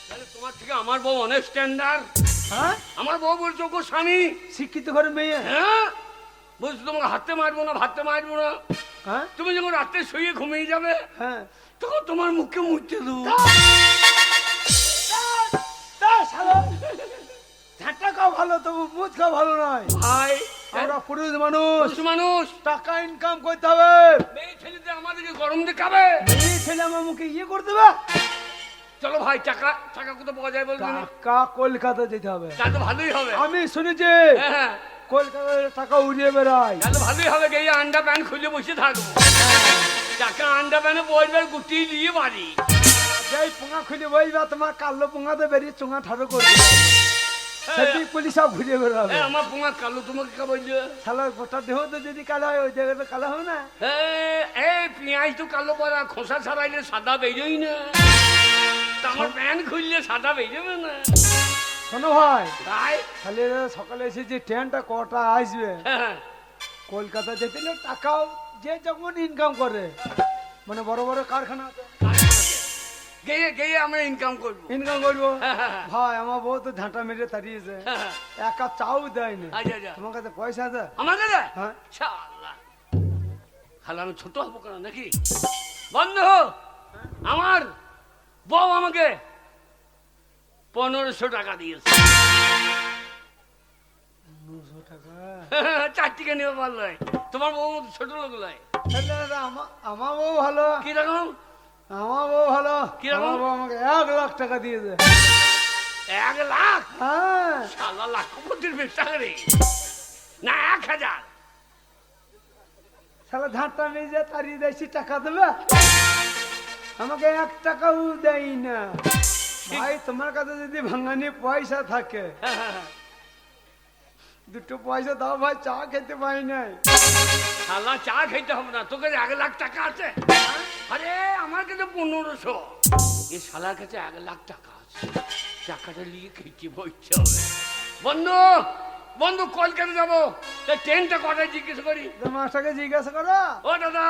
তাহলে তোমার থেকে আমার বউ অনেক স্ট্যান্ডার্ড। হ্যাঁ আমার বউ বলছো গো স্বামী, শিক্ষিত ঘরের মেয়ে। হ্যাঁ বলছো তোমাকে হাতে মারবো না, ভাতে মারবো না। হ্যাঁ তুমি যখন রাতে শুয়ে ঘুমিয়ে যাবে হ্যাঁ তখন তোমার মুখে মুছতে দেবো। ঝাঁটা খাও ভালো, তবু মুখ খাও ভালো নয়। ভাই আমরা পুরুষ মানুষ, পুরুষ মানুষ, টাকা ইনকাম করতে হবে। মেয়ে ছেলেতে আমাদেরকে গরম দেখাবে। এই ছেলে আমার মুখে ইয়ে করতে হবে। চলো ভাই টাকা টাকা কোথাও পাওয়া যায় বলবেন? টাকা কলকাতা যেতে হবে। তাহলে তো ভালোই হবে। আমি শুনেছি হ্যাঁ কলকাতায় টাকা উড়িয়ে বেড়ায়। তাহলে ভালোই হবে, গিয়ে আন্ডা প্যান্ট খুলে বসে থাকবো। টাকা আন্ডা প্যান্টে বসবে, গুটিয়ে দিয়ে বাড়ি। যেই পোঙা খুলে বইবা তোমার কালো পোঙাতে বেরিয়ে চোঙা ঠাড়ো করবে, সেটি পুলিশ সব ঘুরে বেড়াবে। আমার পোঙা কালো, তোমাকে কে বলছে? শালা গোটা দেহ তো যদি কালো হয়, ওই জায়গাটা কালো হবে না। এই পেঁয়াজ তো কালো পরা, খোসা ছাড়াইলে সাদা বেরোই না। তা আমার প্যান্ট খুললে সাদা বেরোবে না। শোনো ভাই, তাই তাহলে সকালে এসে যে ট্রেনটা কটা আসবে, হ্যাঁ, কলকাতা যেতে হলে টাকাও যে যখন ইনকাম করে, মানে বড় বড় কারখানা গিয়ে গিয়ে আমরা ইনকাম করবো। ইনকাম করবো। হ্যাঁ, হ্যাঁ, হ্যাঁ। ভাই আমার বউ তো ঝাঁটা মেরে তাড়িয়েছে, হ্যাঁ, এক কাপ চাও দেয়নি। আচ্ছা আচ্ছা, তোমার কাছে পয়সা আছে? আমার কাছে হ্যাঁ। শালা খালা আমি ছোট হবো কেন নাকি? বন্ধু, আমার বউ আমাকে 1500 টাকা দিয়েছে। 900 টাকা? 4 টিকা নিয়ে পারলো। তোমার বউ মতো ছোট লোক নয়। তাহলে আমার বউ ভালো। কিরকম? আমার বউ ভালো। কিরকম? আমার বউ আমাকে 1 লাখ টাকা দিয়েছে। 1 লাখ? হ্যাঁ। শালা লাখপতির বেশ রে না, 1000। শালা ঝাঁটা মেরে তাড়িয়ে দিয়েছি, টাকা দেবে? আমাকে 1 টাকাও দেয় না। ভাই তোমার কাছে যদি ভাঙানি পয়সা থাকে, দুটো পয়সা দাও ভাই, চা খেতে পাই নাই। শালা চা খেতে হবে না, তোর কাছে 1 লাখ টাকা আছে? আরে আমার কাছে 1500। এই শালার কাছে 1 লাখ টাকা আছে, টাকাটা নিয়ে খেতে বইতে হবে। বন্ধু বন্ধু, কলকাতা যাবো, তা ট্রেনটা কটায় জিজ্ঞেস করি? মাস্টারকে জিজ্ঞাসা করো। ও দাদা,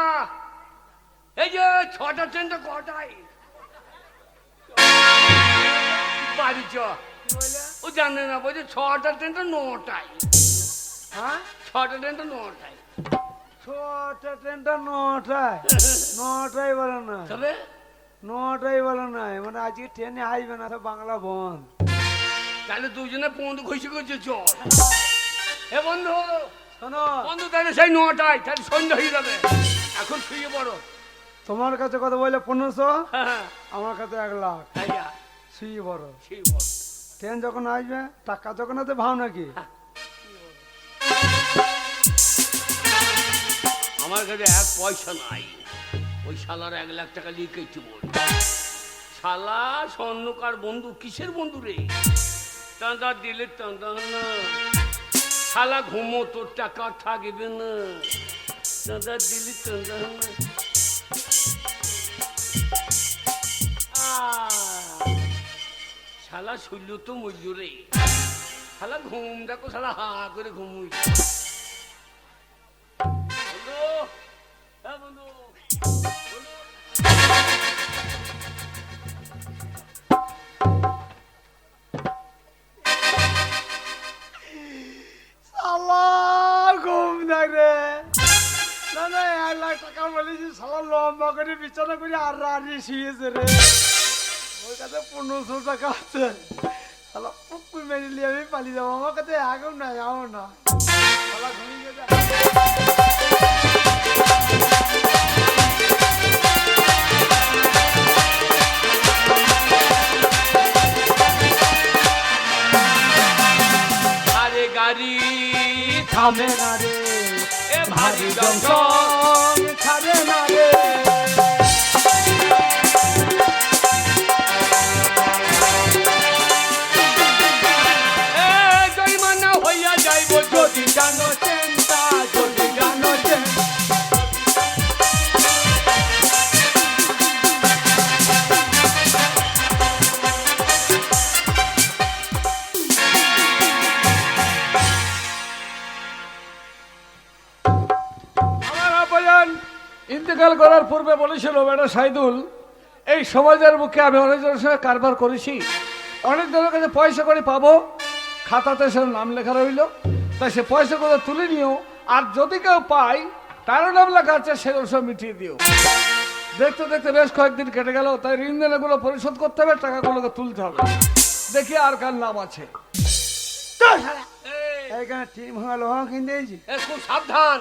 এই যে 6টা ট্রেনটা কটায়? বাড়ি চ। কি বলে? ও জানে না, বলছে 6টা ট্রেনটা 9টায়। হ্যাঁ, 6টা ট্রেনটা 9টায়। ছোটা ট্রেনটা 9টায়। 9টায় বলে না, তবে 9টায় বলে না, মানে আজকে ট্রেনে আসবে না, সব বাংলা বন্ধ। তাহলে দুজনে পৌঁছে খুশি করছে, চল। হে বন্ধু, শোনো, বন্ধু তাহলে সেই 9টায়, তাহলে সন্ধ্যা হয়ে যাবে, এখন শুয়ে পড়ো। তোমার কাছে কত বলে? 1500। হ্যাঁ, আমার কাছে 1 লাখ। আইয়া, শুয়ে বড় শুয়ে পড়ো। ট্রেন যখন আসবে, টাকা যখন আছে, ভাও নাকি? আমার কাছে 1 পয়সা নাই, ওই শালার 1 লাখ টাকা নিয়ে কেটে বল। শালা স্বর্ণকার বন্ধু, কিসের বন্ধু রে? চাঁদা দিলে চাঁদা না, শালা ঘুমো, তোর টাকা থাকবে না, চাঁদা দিলে চাঁদা না। শালা শৈল তো মূল্য রে, শালা ঘুম দেখো, শালা হা করে ঘুমুই। বন্ধু, হ্যাঁ বন্ধু, শালা ঘুম থাকে না। না, 1 লাখ টাকা বলেছি, শালা লম্বা করে বিছানা করে আর রাড়ি শুয়েছে রে। ওর কাছে 1500 টাকা আছে, শালা পুকুর মেরে নিয়ে আমি পালিয়ে যাবো। আমার কাছে এখন নাই, যাও না, শালা ঘুমিয়ে গেছে। আরে গাড়ি থামে না রে, এ ভারী জংশন ছাড়ে না রে। জরিমানা হইয়া যাইব যদি জানো চিন্তা যদি জানো চিন্তা। আমার আব্বাজান ইন্তেকাল করার পূর্বে বলেছিল, বেটা সাইদুল, এই সমাজের মুখে আমি অনেকজনের সঙ্গে কারবার করেছি, অনেক জনের কাছে পয়সা করে পাবো, খাতাতে সে নাম লেখা রইল, তাই সে পয়সা করে তুলে নিও, আর যদি কেউ পাই তারও নাম লেখা আছে, সেগুলো সব মিটিয়ে দিও। দেখতে দেখতে বেশ কয়েকদিন কেটে গেল, তাই ঋণ দেনাগুলো পরিশোধ করতে হবে, টাকাগুলোকে তুলতে হবে। দেখি আর কার নাম আছে। এইখানে টিম ভাঙা লোহা কিনতে দিয়েছি। খুব সাবধান।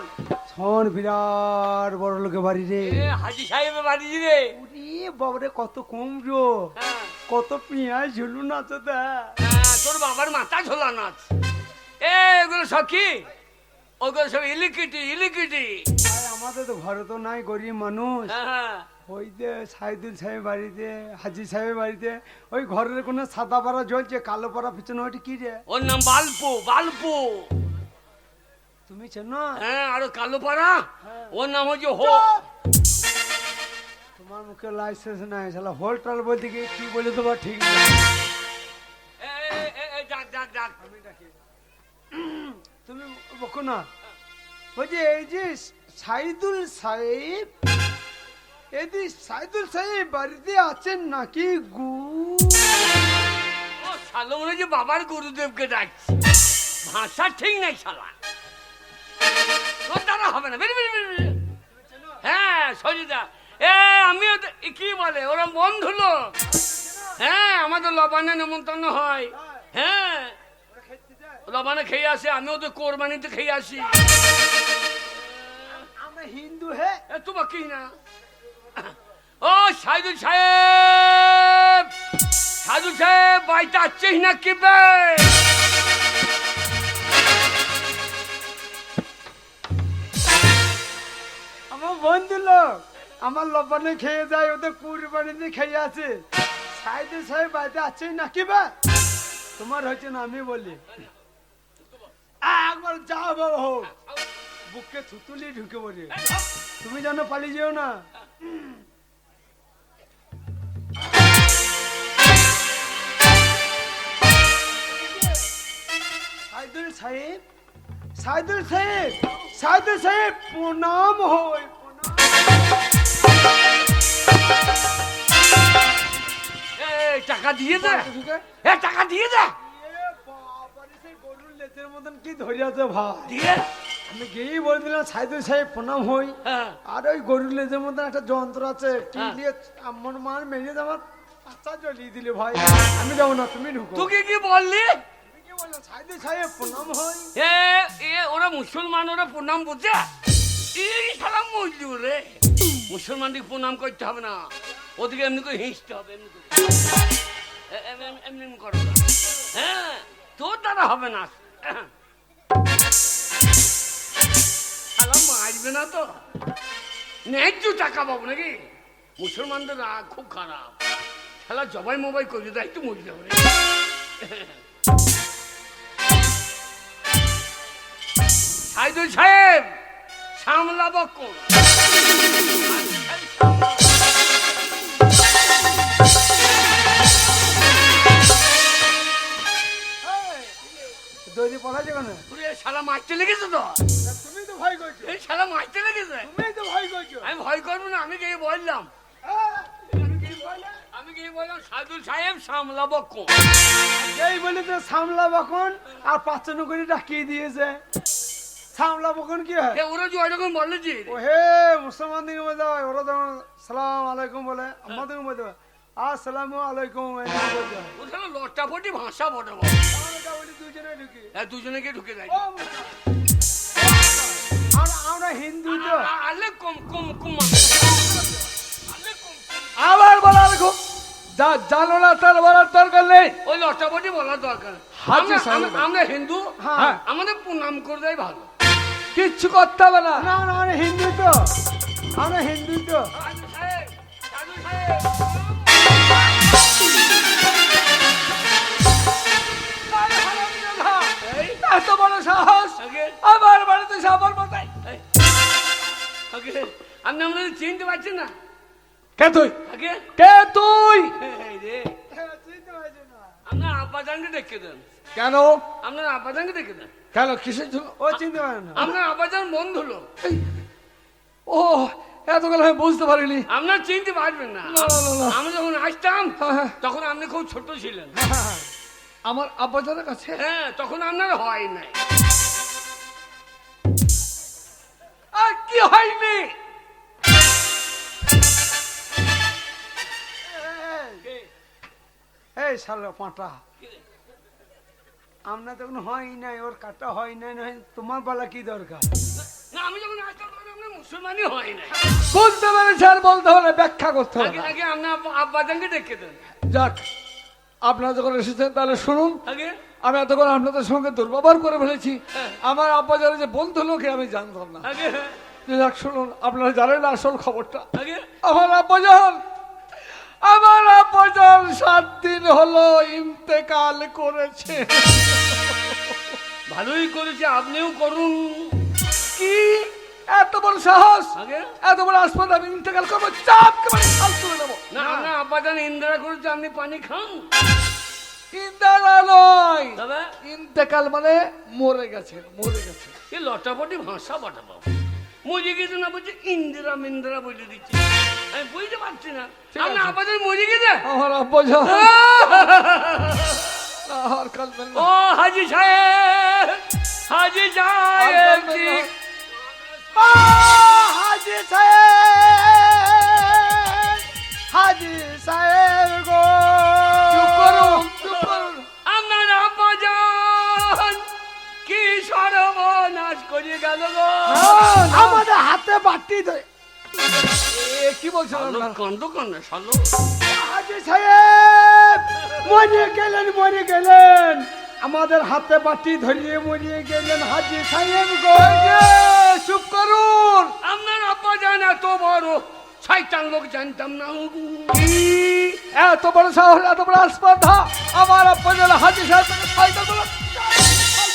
শোন, বিরাট বড় লোকের বাড়ি রে। হাজি সাহেবের বাড়ি রে। ওরে বাবারে, কত কুমড়ো, কত পেঁয়াজ ঝুলুন আছে। তোর বাবার মাথা ঝোলানো আছে। এগুলো সব কি? ওগুলো সব ইলিকিটি ইলিকিটি। আমাদের তো ঘরে তো নাই, গরিব মানুষ। ওই যে সাইদুল সাহেব বাড়িতে, হাজি সাহেবের বাড়িতে, ওই ঘরের কোনো সাদা পাড়া জ্বলছে, কালো পাড়া পিছনে, ওইটা কি রে? ওর নাম বালপু। বালপু তুমি চেনো? হ্যাঁ, আর কালো পাড়া ওর নাম হচ্ছে হো। তোমার মুখে লাইসেন্স নাই, শালা হোলটাল বলতে কি বলে দেবো ঠিক না। ডাক। তুমি বকো না। বলছি এই যে সাইদুল সাহেব, এই সাইদুল সাহেব বাড়িতে আছেন নাকি গু? ও শালা মনে হয় যে বাবার গুরুদেবকে ডাকছে। ভাষা ঠিক নাই শালা। তোর দ্বারা হবে না, বেরি বেরি বেরি বেরি। হ্যাঁ সজিদা, আমিও কি বলে ওরা বন্ধু লোক। হ্যাঁ আমাদের লবানে নেমন্তন্ন হয়। হ্যাঁ লবানে খেয়ে আসে, আমিও তো কোরবানিতে খেয়ে আসি। আমরা হিন্দু হে। তোমার কি না? ও সাইদুল সাহেব, সাইদুল সাহেব বাড়িতে আসছিস না কি বে? আমার বন্ধু লোক, আমার লবানে খেয়ে যায়, ওদের কুরবানিতে খেয়ে আছে। সাইদুল সাহেব বাড়িতে আছেন নাকি বা? তোমার হচ্ছে না, আমি বলি একবার যাও বাবা হোক, বুকে থুতুলি ঢুকে পড়ে। তুমি যেন পালিয়ে যেও না। সাইদুল সাহেব, সাইদুল সাহেব, সাইদুল সাহেব প্রণাম হয়। এই টাকা দিয়ে দে, টাকা দিয়ে দে। গরুর লেজের মতন কি ধরিয়াছে ভাই? দিয়ে আমি গিয়েই বলে দিলাম সাইদুল সাহেব প্রণাম হই। হ্যাঁ। আর ওই গরুর লেজের মতন একটা যন্ত্র আছে, কি হ্যাঁ। দিয়ে আমার মার মেরে আমার বাচ্চা জ্বলিয়ে দিলে ভাই। আমি যাবো না, তুমি ঢুকো। তুই কি বললি? তুমি কি বললো? সাইদুল সাহেব প্রণাম হই। ওরা মুসলমান, ওরা প্রণাম বুঝে। এই সালাম মজলু রে, মুসলমানদের প্রণাম করতে হবে না, ওদিকে এমনি করে হিঁচতে হবে। এমনি করে এমনি করো না। হ্যাঁ তোর দ্বারা হবে না। সালাম মারবে না তো, ন্যায্য টাকা পাবো নাকি? মুসলমানদের রাগ খুব খারাপ। খেলা জবাই মবাই করে দেয়, একটু মরে যাবে। সাইদুল সাহেব সামলাবো কোন? দৈরি পড়াছে কেন? শালা মারতে লেগেছে তো। তুমি তো ভয় করছো। এই শালা মারতে লেগেছে। তুমি তো ভয় করছো। আমি ভয় করবো না, আমি গিয়ে বললাম, আমি কি বললাম? আমি গিয়ে বললাম সাইদুল সাহেব সামলাবো কোন? এই বলে তো সামলা বখন আর পাঁচজন করে ডাকিয়ে দিয়েছে। সামলা বখন কি হয়? ওরা যে ওইরকম বলেছি। ও হে মুসলমান দিকে বলতে হয়, ওরা যখন সালাম আলাইকুম বলে, আমাদের বলতে হয় আসসালামু আলাইকুম। ও শালা লটাপটি ভাষা বটে। দুজনে ঢুকি। দুজনে গিয়ে ঢুকে যায়। আমরা হিন্দু তো। আলে কম কম কম আবার বলার খুব যা জানো না তার বলার দরকার নেই। ওই লটাপটি বলার দরকার। হাজি সাহেব। আমরা হিন্দু, হ্যাঁ। আমাদের প্রণাম করে দেয় ভালো। কিচ্ছু করতে হবে না। না না আমরা হিন্দু তো, আমরা হিন্দু তো। সাইদুল সাহেব, সাইদুল সাহেব। এই, এত বড় সাহস আগে, আমার বাড়িতে সাবার মাথায়। এই, আগে, আপনি আমাদের চিনতে পারছেন না? কে তুই? আগে কে তুই? এই রে, চিনতে পারছি না। আপনার আব্বাজানকে দেখে দেন। কেন? আপনার আব্বাজানকে দেখে দেন। কেন কিসের জন্য? ও চিনতে পারে না। আপনার আব্বাজান বন্ধু লোক, ও এতগুলো আমি বুঝতে পারিনি। আপনার চিনতে পারবেন না। না, না, না। আমি যখন আসতাম হ্যাঁ, হ্যাঁ। তখন আপনি খুব ছোট ছিলেন। আমার আব্বাজানের কাছে হ্যাঁ তখন আপনার হয় নাই। আর কি হয়নি? এই শালা পাঁটা, আমরা তখন হয় নাই, ওর কাটা হয় নাই, নয় তোমার বলা কি দরকার? না আমি যখন আসতাম তখন আপনার মুসলমানই হয় নাই। বুঝতে পেরেছি, আর বলতে হবে না, ব্যাখ্যা করতে হবে আগে না। আগে আপনার আব্বাজানকে দেখে দেন। যাক, আপনারা যখন এসেছেন তাহলে শুনুন। আগে আমি এতক্ষণ আপনাদের সঙ্গে দুর্ব্যবহার করে ফেলেছি। হ্যাঁ। আমার আব্বাজানের যে বন্ধু লোকে আমি জানতাম না। আগে যাক শুনুন, আপনারা জানেন না আসল খবরটা। আগে আমার আব্বাজান 7 দিন হলো ইন্তেকাল করেছে। ভালোই করেছে, আপনিও করুন। কি এত বড় সাহস? আগে এত বড় হাসপাতাল আমি ইন্তেকাল করবো? চাপ করে খাল তুলে নেবো। না আপনার আব্বাজান ইন্দিরা করেছে, আপনি পানি খান। ইন্দারা নয়, তবে ইন্তেকাল মানে মরে গেছেন, মরে গেছেন। এই লটাপটি ভাষা বাটা বাবু মরে গেছে না বলছে ইন্দিরা মিন্দিরা বলে দিচ্ছে, আমি বুঝতে পারছি না। ঠিক আমরা আছে। আমাদের মরে গেছে। আমার আব্বা জান আর কালবেন ও হাজি সাহেব, হাজি সাহেব জি। হাজি সাহেব, হাজি সাহেব গো, চুপ করুন, চুপ করুন। আপনার আব্বা যান কি সর্বনাশ করে গেল গো। আমাদের হাতে বাটি ধরে। এ কি বলছেন আপনারা? কন্দ কন্যা সালো হাজি সাহেব মরে গেলেন, মরে গেলেন, আমাদের হাতে বাটি ধরিয়ে মরিয়ে গেলেন হাজি সাহেব গো। চুপ করুন। আপনার আব্বা যান এত বড় শয়তান লোক জানতাম না। কি এত বড় সাহস, এত বড় আসপাধা! আমার আব্বা জান হাজি সাহেব থেকে শয়তান বলে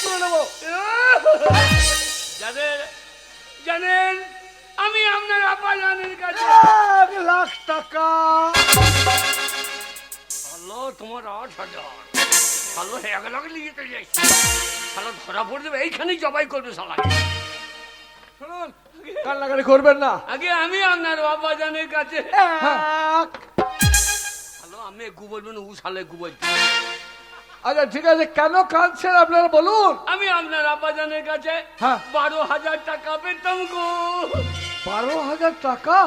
তুলে নেবো। জানেন জানেন আমি আপনার আব্বা জানের কাছে 1,00,000 টাকা। হ্যালো তোমার 8,000 হ্যালো 1,00,000 নিয়ে চলে যাইছি। শালা ধরা পড়ে যাবে, এইখানেই জবাই করবে শালা। শুনুন, কান্নাকাটি করবেন না। আগে আমি আপনার বাবা জানের কাছে এক। হ্যালো আমি গু বলবেন উ শালে গু বলছি। আচ্ছা ঠিক আছে, কেন কাঁদছেন আপনারা বলুন। আমি আপনার আব্বা জানের কাছে হ্যাঁ। 12,000 টাকা পেতাম গো। 12,000 টাকা?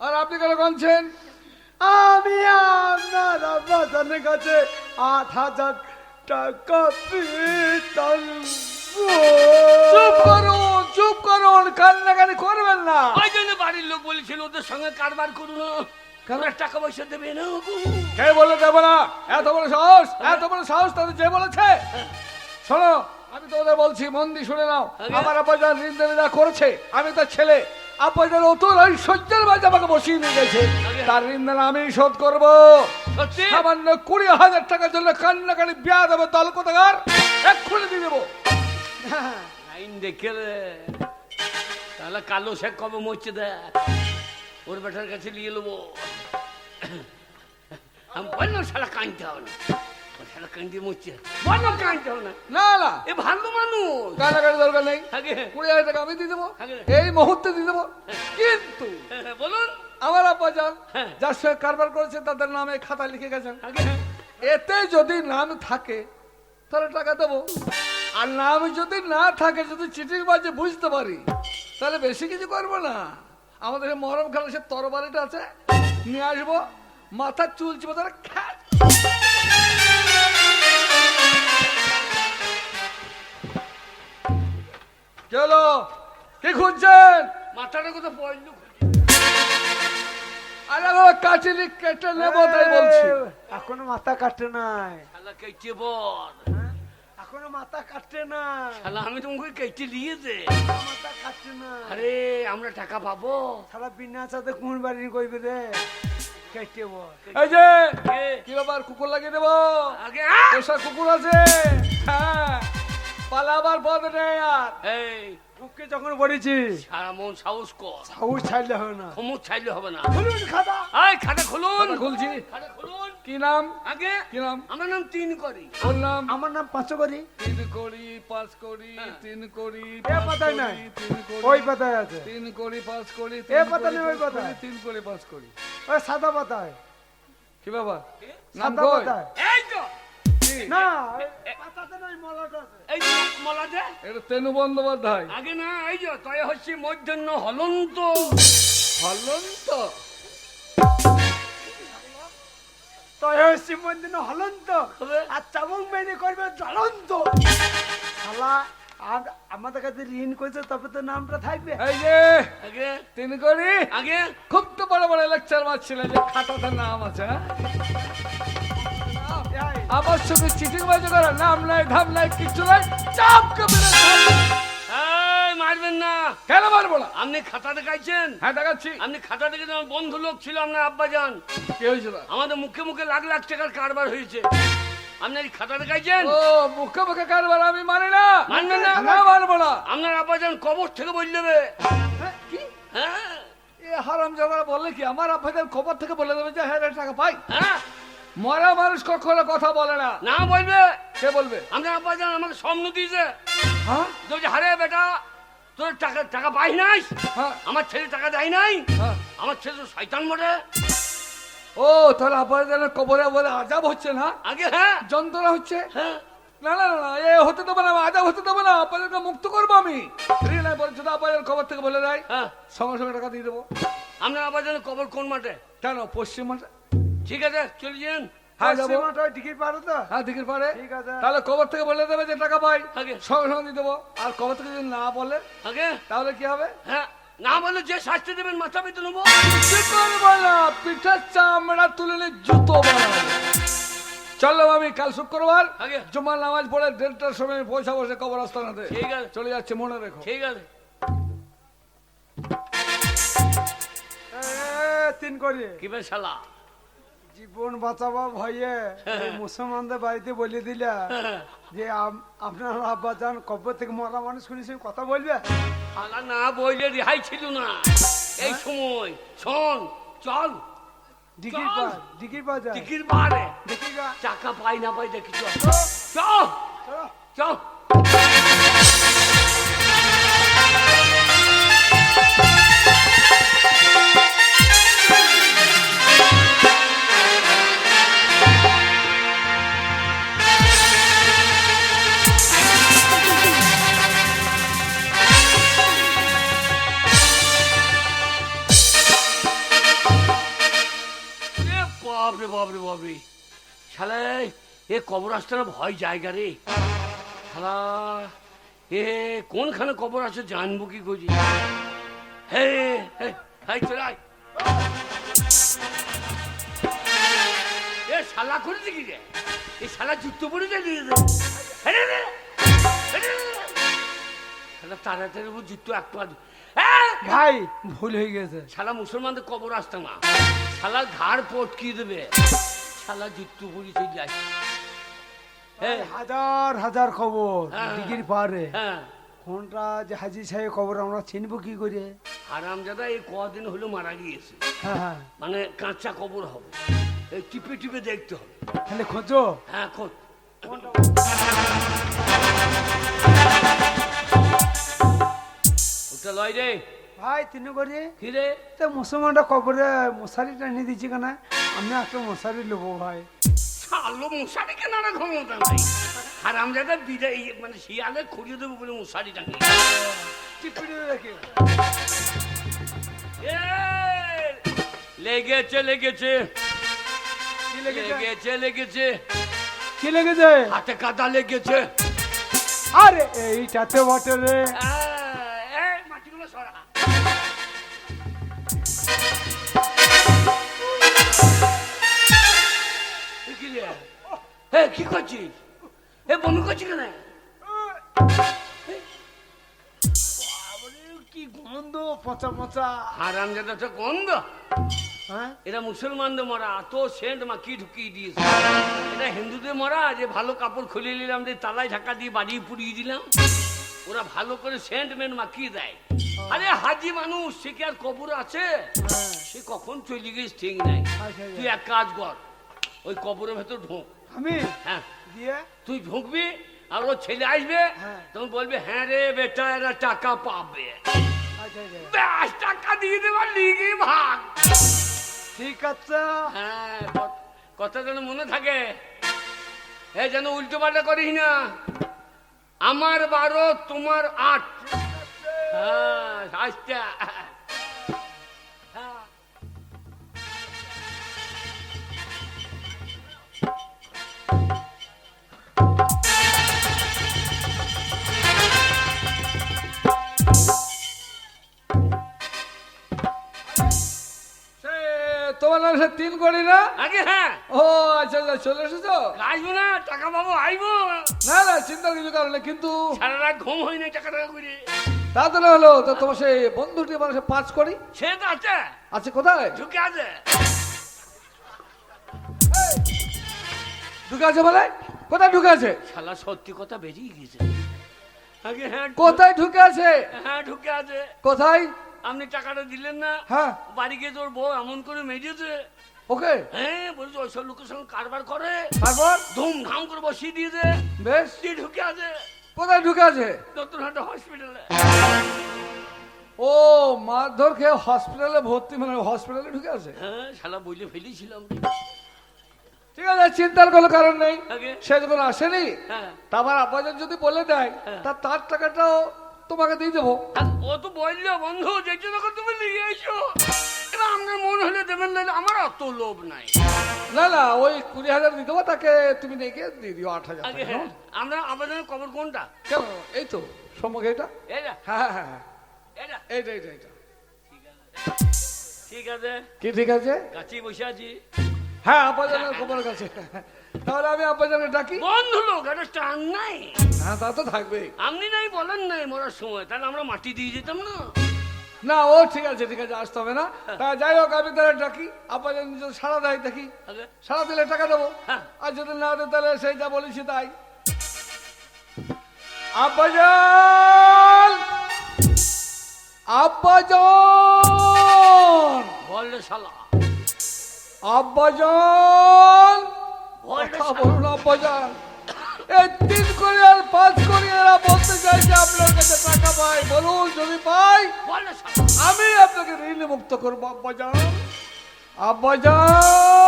আর আপনি কেন কাঁদছেন? আমি আপনার আব্বাসনের কাছে 8,000 টাকা পেতাম গো। চুপ করুন, চুপ করুন, কান্নাকাটি করবেন না। ওই জন্য বাড়ির লোক বলেছিল ওদের সঙ্গে কারবার করুন না, ওরা টাকা পয়সা দেবে না গো। কে বলে দেবো না? এত বড় সাহস, এত বড় সাহস তাদের যে বলেছে। শোনো, আমি তো ওদের বলছি, মন দিয়ে শুনে নাও। আগে? আমার আব্বাজান ঋণদানিরা করেছে, আমি তার ছেলে। আব্বাজান অতুল ঐশ্বর্যের মাঝে আমাকে বসিয়ে নিয়ে গেছে, আগে? তার ঋণদান আমি শোধ করবো। সত্যি সামান্য 20,000 টাকার জন্য কান্নাকাটি বিয়া দেবে দল কোথাকার, এক্ষুনি দিয়ে দেবো। লাইন দেখে রে তাহলে কালো সে কবে মরছে দেখ, ওর বেটার কাছে নিয়ে নেবো। আমি বললাম শালা কাঁদতে হবে না, ও শালা কাঁদতে মরছে, বললাম কাঁদতে হবে না, না না, এ ভালো মানুষ। কান্নাকাটি দরকার নেই। আগে 20,000 টাকা আমি দিয়ে দেবো, আগে? এই মুহূর্তে দিয়ে দেবো। কিন্তু বলুন আমার আব্বাজান হ্যাঁ। যার সঙ্গে কারবার করেছে তাদের নামে খাতা লিখে গেছেন। আগে এতে যদি নাম থাকে তাহলে টাকা দেবো, আর নাম যদি না থাকে, যদি চিঠিং বাজে বুঝতে পারি, তাহলে বেশি কিছু করবো না। আমাদের এই মরম খেলা সে তরবারিটা আছে, নিয়ে আসবো, মাথার চুল চিপে ধরে খ্যাট। চলো, কি খুঁজছেন? মাথাটা কোথাও পড়লো, আরে বাবা, কাটিনি কেটে নেবো তাই বলছি। এখনো মাথা কাটে নাই, শালা কেটে বল, এখনো মাথা কাটে নাই, শালা আমি তোমাকে কেটে দিয়েছে। মাথা কাটে নাই। আরে আমরা টাকা পাবো। সারা বিনা সাথে কোন বাড়ি কইবে রে, কেটে বল। এই যে কে? কি ব্যাপার, কুকুর লাগিয়ে দেবো? আগে পোষা কুকুর আছে, হ্যাঁ, পালাবার পথ নেই আর। এই বুকে যখন পড়েছি সারা মন সাহস কর, সাহস ছাড়লে হবে না। ক্ষমত চাইলে হবে না। খুলুন খাতা। আয় খাতা খুলুন, কথা খুলছি। খাতা খুলুন। কি নাম? আগে কি নাম? আমার নাম তিন করি। ওর নাম? আমার নাম 5 করি। 3 করি 5 করি হ্যাঁ। 3 করি এ 5 পাতায় করি নাই। 3 করি ওই পাতায় আছে। 3 করি 5 করি এ পাতা নেই, ওই পাতায়। 3 করি 5 করি। ওই সাদা পাতায়। কি বাবা, নাম সাদা কই? পাতায়। এই তো কি? না, পাতাতে নাই, মলাটা আছে। এই যে মলাতে এটা তেনু বন্দ্যোপাধ্যায়। আগে না, এই যে তয় হচ্ছে মধ্যাহ্ন হলন্ত। হলন্ত? তয় হচ্ছে মন্দির হলন্ত, হবে? আর চাবং মেনে করবে জ্বলন্ত। শালা আমাদের কাছে ঋণ করেছে, তবে তো নামটা থাকবে। এই যে আগে 3 করি, আগে খুব তো বড় বড় লেকচার মারছিলেন যে খাতাতে নাম আছে, হ্যাঁ? এই, আমার সঙ্গে চিঠিং বাজি করা, নাম নাই ধাম নাই কিচ্ছু নাই, চাপ কেমন এই মারবেন না। কেন মারবো না? আপনি খাতা দেখাইছেন, হ্যাঁ দেখাচ্ছি। আপনি খাতা দেখে আমার বন্ধু লোক ছিল আপনার আব্বা যান, কি হয়েছিল? আমাদের মুখে মুখে লাখ লাখ টাকার কারবার হয়েছে। আপনি এই খাতা দেখাইছেন, ও মুখে মুখে কারবার আমি মানি না। মানবেন না? না মানবো না। আপনার আব্বা যান কবর থেকে বলে দেবে। হ্যাঁ, কি হ্যাঁ এ হারাম জাদা বললে কি আমার আব্বাদের খবর থেকে বলে দেবে যে হ্যাঁ রে টাকা পাই? হ্যাঁ মরা মানুষ কখনো কথা বলে না। না বলবে। কে বলবে? আপনার আব্বাজান আমাকে স্বপ্ন দিয়েছে হ্যাঁ যে হারে বেটা তোর টাকা টাকা পাই নাই, হ্যাঁ আমার ছেলে টাকা দেয় নাই, হ্যাঁ। আমার ছেলে তো শয়তান বটে। ও তাহলে আব্বাজানের কবরে বলে আজাব হচ্ছে না, আগে হ্যাঁ যন্ত্রণা হচ্ছে। হ্যাঁ না না না এ হতে দেবো না, আজাব হতে দেবো না, আব্বাজানকে মুক্ত করবো আমি। রিনাই বলছে তো আব্বাজান খবর থেকে বলে দেয়, হ্যাঁ। সঙ্গে সঙ্গে টাকা দিয়ে দেবো। আপনার আব্বাজানের কবর কোন মাঠে? কেন পশ্চিম মাঠে? ঠিক আছে চলে যান। হ্যাঁ যাবো। পশ্চিমাটা ওই টিকিট পারো তো? হ্যাঁ দিকের পারে। ঠিক আছে। তাহলে কবর থেকে বলে দেবে যে টাকা পাই, আগে সঙ্গে সঙ্গে দিয়ে দেবো। আর কবর থেকে যদি না বলে আগে তাহলে কি হবে? হ্যাঁ না বলে যে শাস্তি দেবেন মাথা পেতে নেবো। কি করবো না, পিঠার চামড়া তুলে নিয়ে জুতো বানাবো। চললাম আমি কাল শুক্রবার আগে জুমার নামাজ পড়ে 1:30টার সময় আমি পয়সা বসে কবরস্থানাতে ঠিক আছে চলে যাচ্ছে, মনে রেখো। ঠিক আছে। তিন করে কি বে শালা জীবন বাঁচাবা ভয়ে এই মুসলমানদের বাড়িতে বলে দিলা যে আপনার আব্বা যান কবর থেকে মরা মানুষ শুনেছি কথা বলবে। শালা না বইলে রেহাই ছিল না এই সময়। শোন চল ডিকির পা ডিকির পা যায় টিকির বারে দেখি গা টাকা পাই না পাই দেখি চল চল চলো। চল। বাপরে বাপরে বাপরে শালা এ কবর আসতে না ভয় জায়গা রে শালা এ কোনখানে কবর আছে জানবো কি করি। হে হে হাই চলে আয়। এ শালা করেছে কি রে? এই শালা জুতো পরে যায় শালা তাড়াতাড়ি জুতো এক পা ভাই ভুল হয়ে গেছে। শালা মুসলমানদের কবর আসতে না, শালা ঘাড় পটকিয়ে দেবে, শালা জুত্তু পুরি চলে যায়। এই হাজার হাজার খবর হ্যাঁ। ডিকির পারে হ্যাঁ কোনটা যে হাজি সাহেব খবর আমরা চিনবো কি করে? হারামজাদা এই কদিন হলো মারা গিয়েছে, হ্যাঁ হ্যাঁ মানে কাঁচা কবর হবে, এই টিপে টিপে দেখতে হবে। তাহলে খোঁজো হ্যাঁ খোঁজ। ওটা লয় রে ভাই তিন করে কি রে? তো মুসলমানটা কবরে মশারি টানিয়ে দিচ্ছি কেন? আমি একটা মশারি নেবো ভাই। শালো মশারি কেন না ক্ষমতা নাই, হারামজাদা বিদায় মানে শিয়ালে খুঁড়িয়ে দেবো বলে মশারি টাঙিয়ে টিপি দেখে এ, লেগেছে লেগেছে কি লেগেছে? লেগেছে লেগেছে কি লেগেছে? হাতে কাদা লেগেছে। আরে এইটাতে বটে রে। এই মাটিগুলো সরা। এ কি রে? এ কি করছিস? এ বমি করছিস কেন? বাবারে, কি গন্ধ পচা পচা। হারামজাদা তো গন্ধ। হ্যাঁ এরা মুসলমানদের মরা তো সেন্ট মাখিয়ে ঢুকিয়ে দিয়েছে। এটা হিন্দুদের মরা যে ভালো কাপড় খুলে নিলাম দিয়ে তালায় ঢাকা দিয়ে বাড়ি পুড়িয়ে দিলাম, ওরা ভালো করে সেন্ট মেন্ট মাখিয়ে দেয়। আরে হাজি মানুষ সে কি আর কবর আছে? সে কখন চলে গেছে ঠিক নাই। আচ্ছা, তুই এক কাজ কর, ওই কবরের ভেতর ঢোক। আমি হ্যাঁ দিয়ে তুই ঢুকবি আর ও ছেলে আসবে, হ্যাঁ। তখন বলবে হ্যাঁ রে বেটা এরা টাকা পাবে, আচ্ছা আচ্ছা, ব্যাস টাকা দিয়ে দেবার লিগে ভাগ। ঠিক আছে। হ্যাঁ কথা যেন মনে থাকে, এ যেন উল্টো পাল্টা করিস না। আমার 12 তোমার 8। হ্যাঁ আচ্ছা হ্যাঁ। সে তোমার নাম সে 3 কোটি না? আগে হ্যাঁ ও আচ্ছা আচ্ছা চলে এসেছো? আসবো না টাকা পাবো আইবো, না না চিন্তার কিছু কারণে, কিন্তু সারা রাত ঘুম হয় না টাকা টাকা করে। তাড়াতাড়ি হলো তো তোমার সেই বন্ধুটি মানে সে 5 কোটি সে তো আছে আছে কোথায়? ঢুকে আছে। ঢুকে আছে বলে? কোথায় ঢুকে আছে? শালা সত্যি কথা বেরিয়ে গেছে। আগে হ্যাঁ কোথায় ঢুকে আছে? হ্যাঁ ঢুকে আছে। কোথায়? আপনি টাকাটা দিলেন না, হ্যাঁ বাড়ি গিয়ে তোর বউ এমন করে মেরেছে, ও ওকে হ্যাঁ বলছি ওইসব লোকের সঙ্গে কারবার করে তারপর ধুমধাম করে বসিয়ে দিয়েছে বেশ দিয়ে ঢুকে আছে কোথায় ঢুকে আছে? নতুনহাটা হসপিটালে। ও মারধর খেয়ে হসপিটালে ভর্তি, মানে হসপিটালে ঢুকে আছে। হ্যাঁ শালা বইলে ফেলেছিলাম। ঠিক আছে, চিন্তার কোনো কারণ নেই। আগে সে যখন আসেনি হ্যাঁ তারপর আব্বাজান যদি বলে দেয় তার টাকাটাও তোমাকে দিয়ে দেবো। ও তো বললো বন্ধু যে জন্য তুমি নিয়ে এসো, এবার আপনার মন হলে দেবেন, নাহলে আমার অত লোভ নাই। না না, ওই 20,000 দিয়ে দেবো, তাকে তুমি নিয়ে দিয়ে দিও 8,000 আগে হ্যাঁ আমরা আবেদনের খবর কোনটা? কেন? এই তো সম্মুখে এটা। এটা হ্যাঁ হ্যাঁ হ্যাঁ, এটা এইটা এইটা এইটা। ঠিক আছে কি ঠিক আছে? কাছেই বসে আছি। হ্যাঁ, আব্বাজানের খবর কাছে। তাহলে আমি আব্বাজানের ডাকি। বন্ধু লোক একটা টান নাই। হ্যাঁ, তা তো থাকবে। আপনি নাই বলেন নাই মরার সময়, তাহলে আমরা মাটি দিয়ে যেতাম না। না, ও ঠিক আছে ঠিক আছে, আসতে হবে না। তা যাই হোক, আমি তাহলে ডাকি। আব্বাজান যদি সাড়া দেয় দেখি, আগে সাড়া দিলে টাকা দেবো। হ্যাঁ। আর যদি না দেয় তাহলে সেই যা বলেছি তাই। আব্বাজান, আব্বাজান, বললে শালা, আব্বাজান, বললে কথা শালা। বলুন আব্বাজান। এই 3 কোটি আর 5 কোটি এরা বলতে চাইছে আপনার কাছে টাকা পাই, বলুন যদি পাই বললে শালা। আমি আপনাকে ঋণ মুক্ত করবো আব্বাজান। আব্বাজান,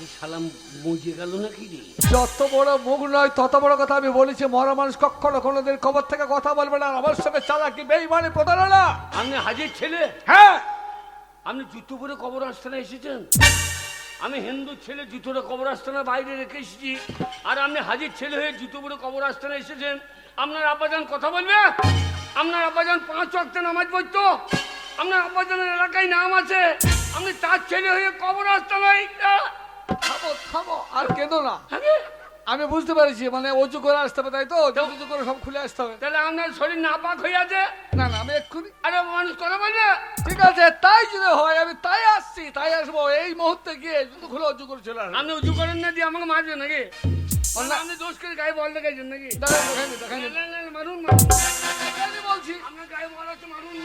এই শালা মজে গেল নাকি রে? যত বড় মুখ নয় তত বড় কথা আমি বলেছি। মরা মানুষ কখনো কোনোদিন খবর থেকে কথা বলবে না। আমার সঙ্গে চালাকি, বেঈমানি, প্রতারণা। আপনি হাজির ছেলে, হ্যাঁ, আপনি জুতো পরে কবর আস্তানা এসেছেন। আমি হিন্দু ছেলে, জুতোটা কবর আস্তানা বাইরে রেখে এসেছি, আর আপনি হাজির ছেলে হয়ে জুতো পরে কবর আস্তানা এসেছেন। আপনার আব্বাজান কথা বলবে? আপনার আব্বাজান 5 ওয়াক্ত নামাজ পড়তো, আপনার আব্বাজানের এলাকায় নাম আছে, আপনি তার ছেলে হয়ে কবর আস্তানায় খাবো খাবো আর কেঁদো না। আমি বুঝতে পারছি, মানে অজু করে আসতে হবে, তাই তো? অজু করে সব খুলে আসতে হবে। তাহলে আপনার শরীর নাপাক হয়ে আছে। না না, আমি এক্ষুনি। আরে মানুষ কথা বলবে? ঠিক আছে, তাই যদি হয় আমি তাই আসছি, তাই আসবো। এই মুহূর্তে গিয়ে জুতো খুলে অজু করে চলে আসবো। আপনি উজু করেন না দিয়ে আমাকে মারবেন নাকি? না। আপনি দোষ করে গায়ে বল দেখাইছেন নাকি? দেখাইনি, দেখাইনি। না, না, না, মারুন, মারুন। আমি বলছি আপনার গায়ে বল আছে, মারুন।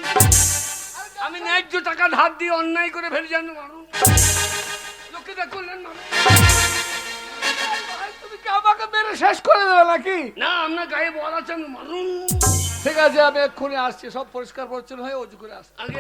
আমি ন্যায্য টাকা ধার দিয়ে অন্যায় করে ফেলে যান, মারুন। লোকে করলেন, মারুন। ভাই, তুমি কি আমাকে মেরে শেষ করে দেবে নাকি? না, আপনার গায়ে বল আছে, মারুন। ঠিক আছে, আমি এক্ষুনি আসছি, সব পরিষ্কার পরিচ্ছন্ন হয়ে অজু করে আসছি। আগে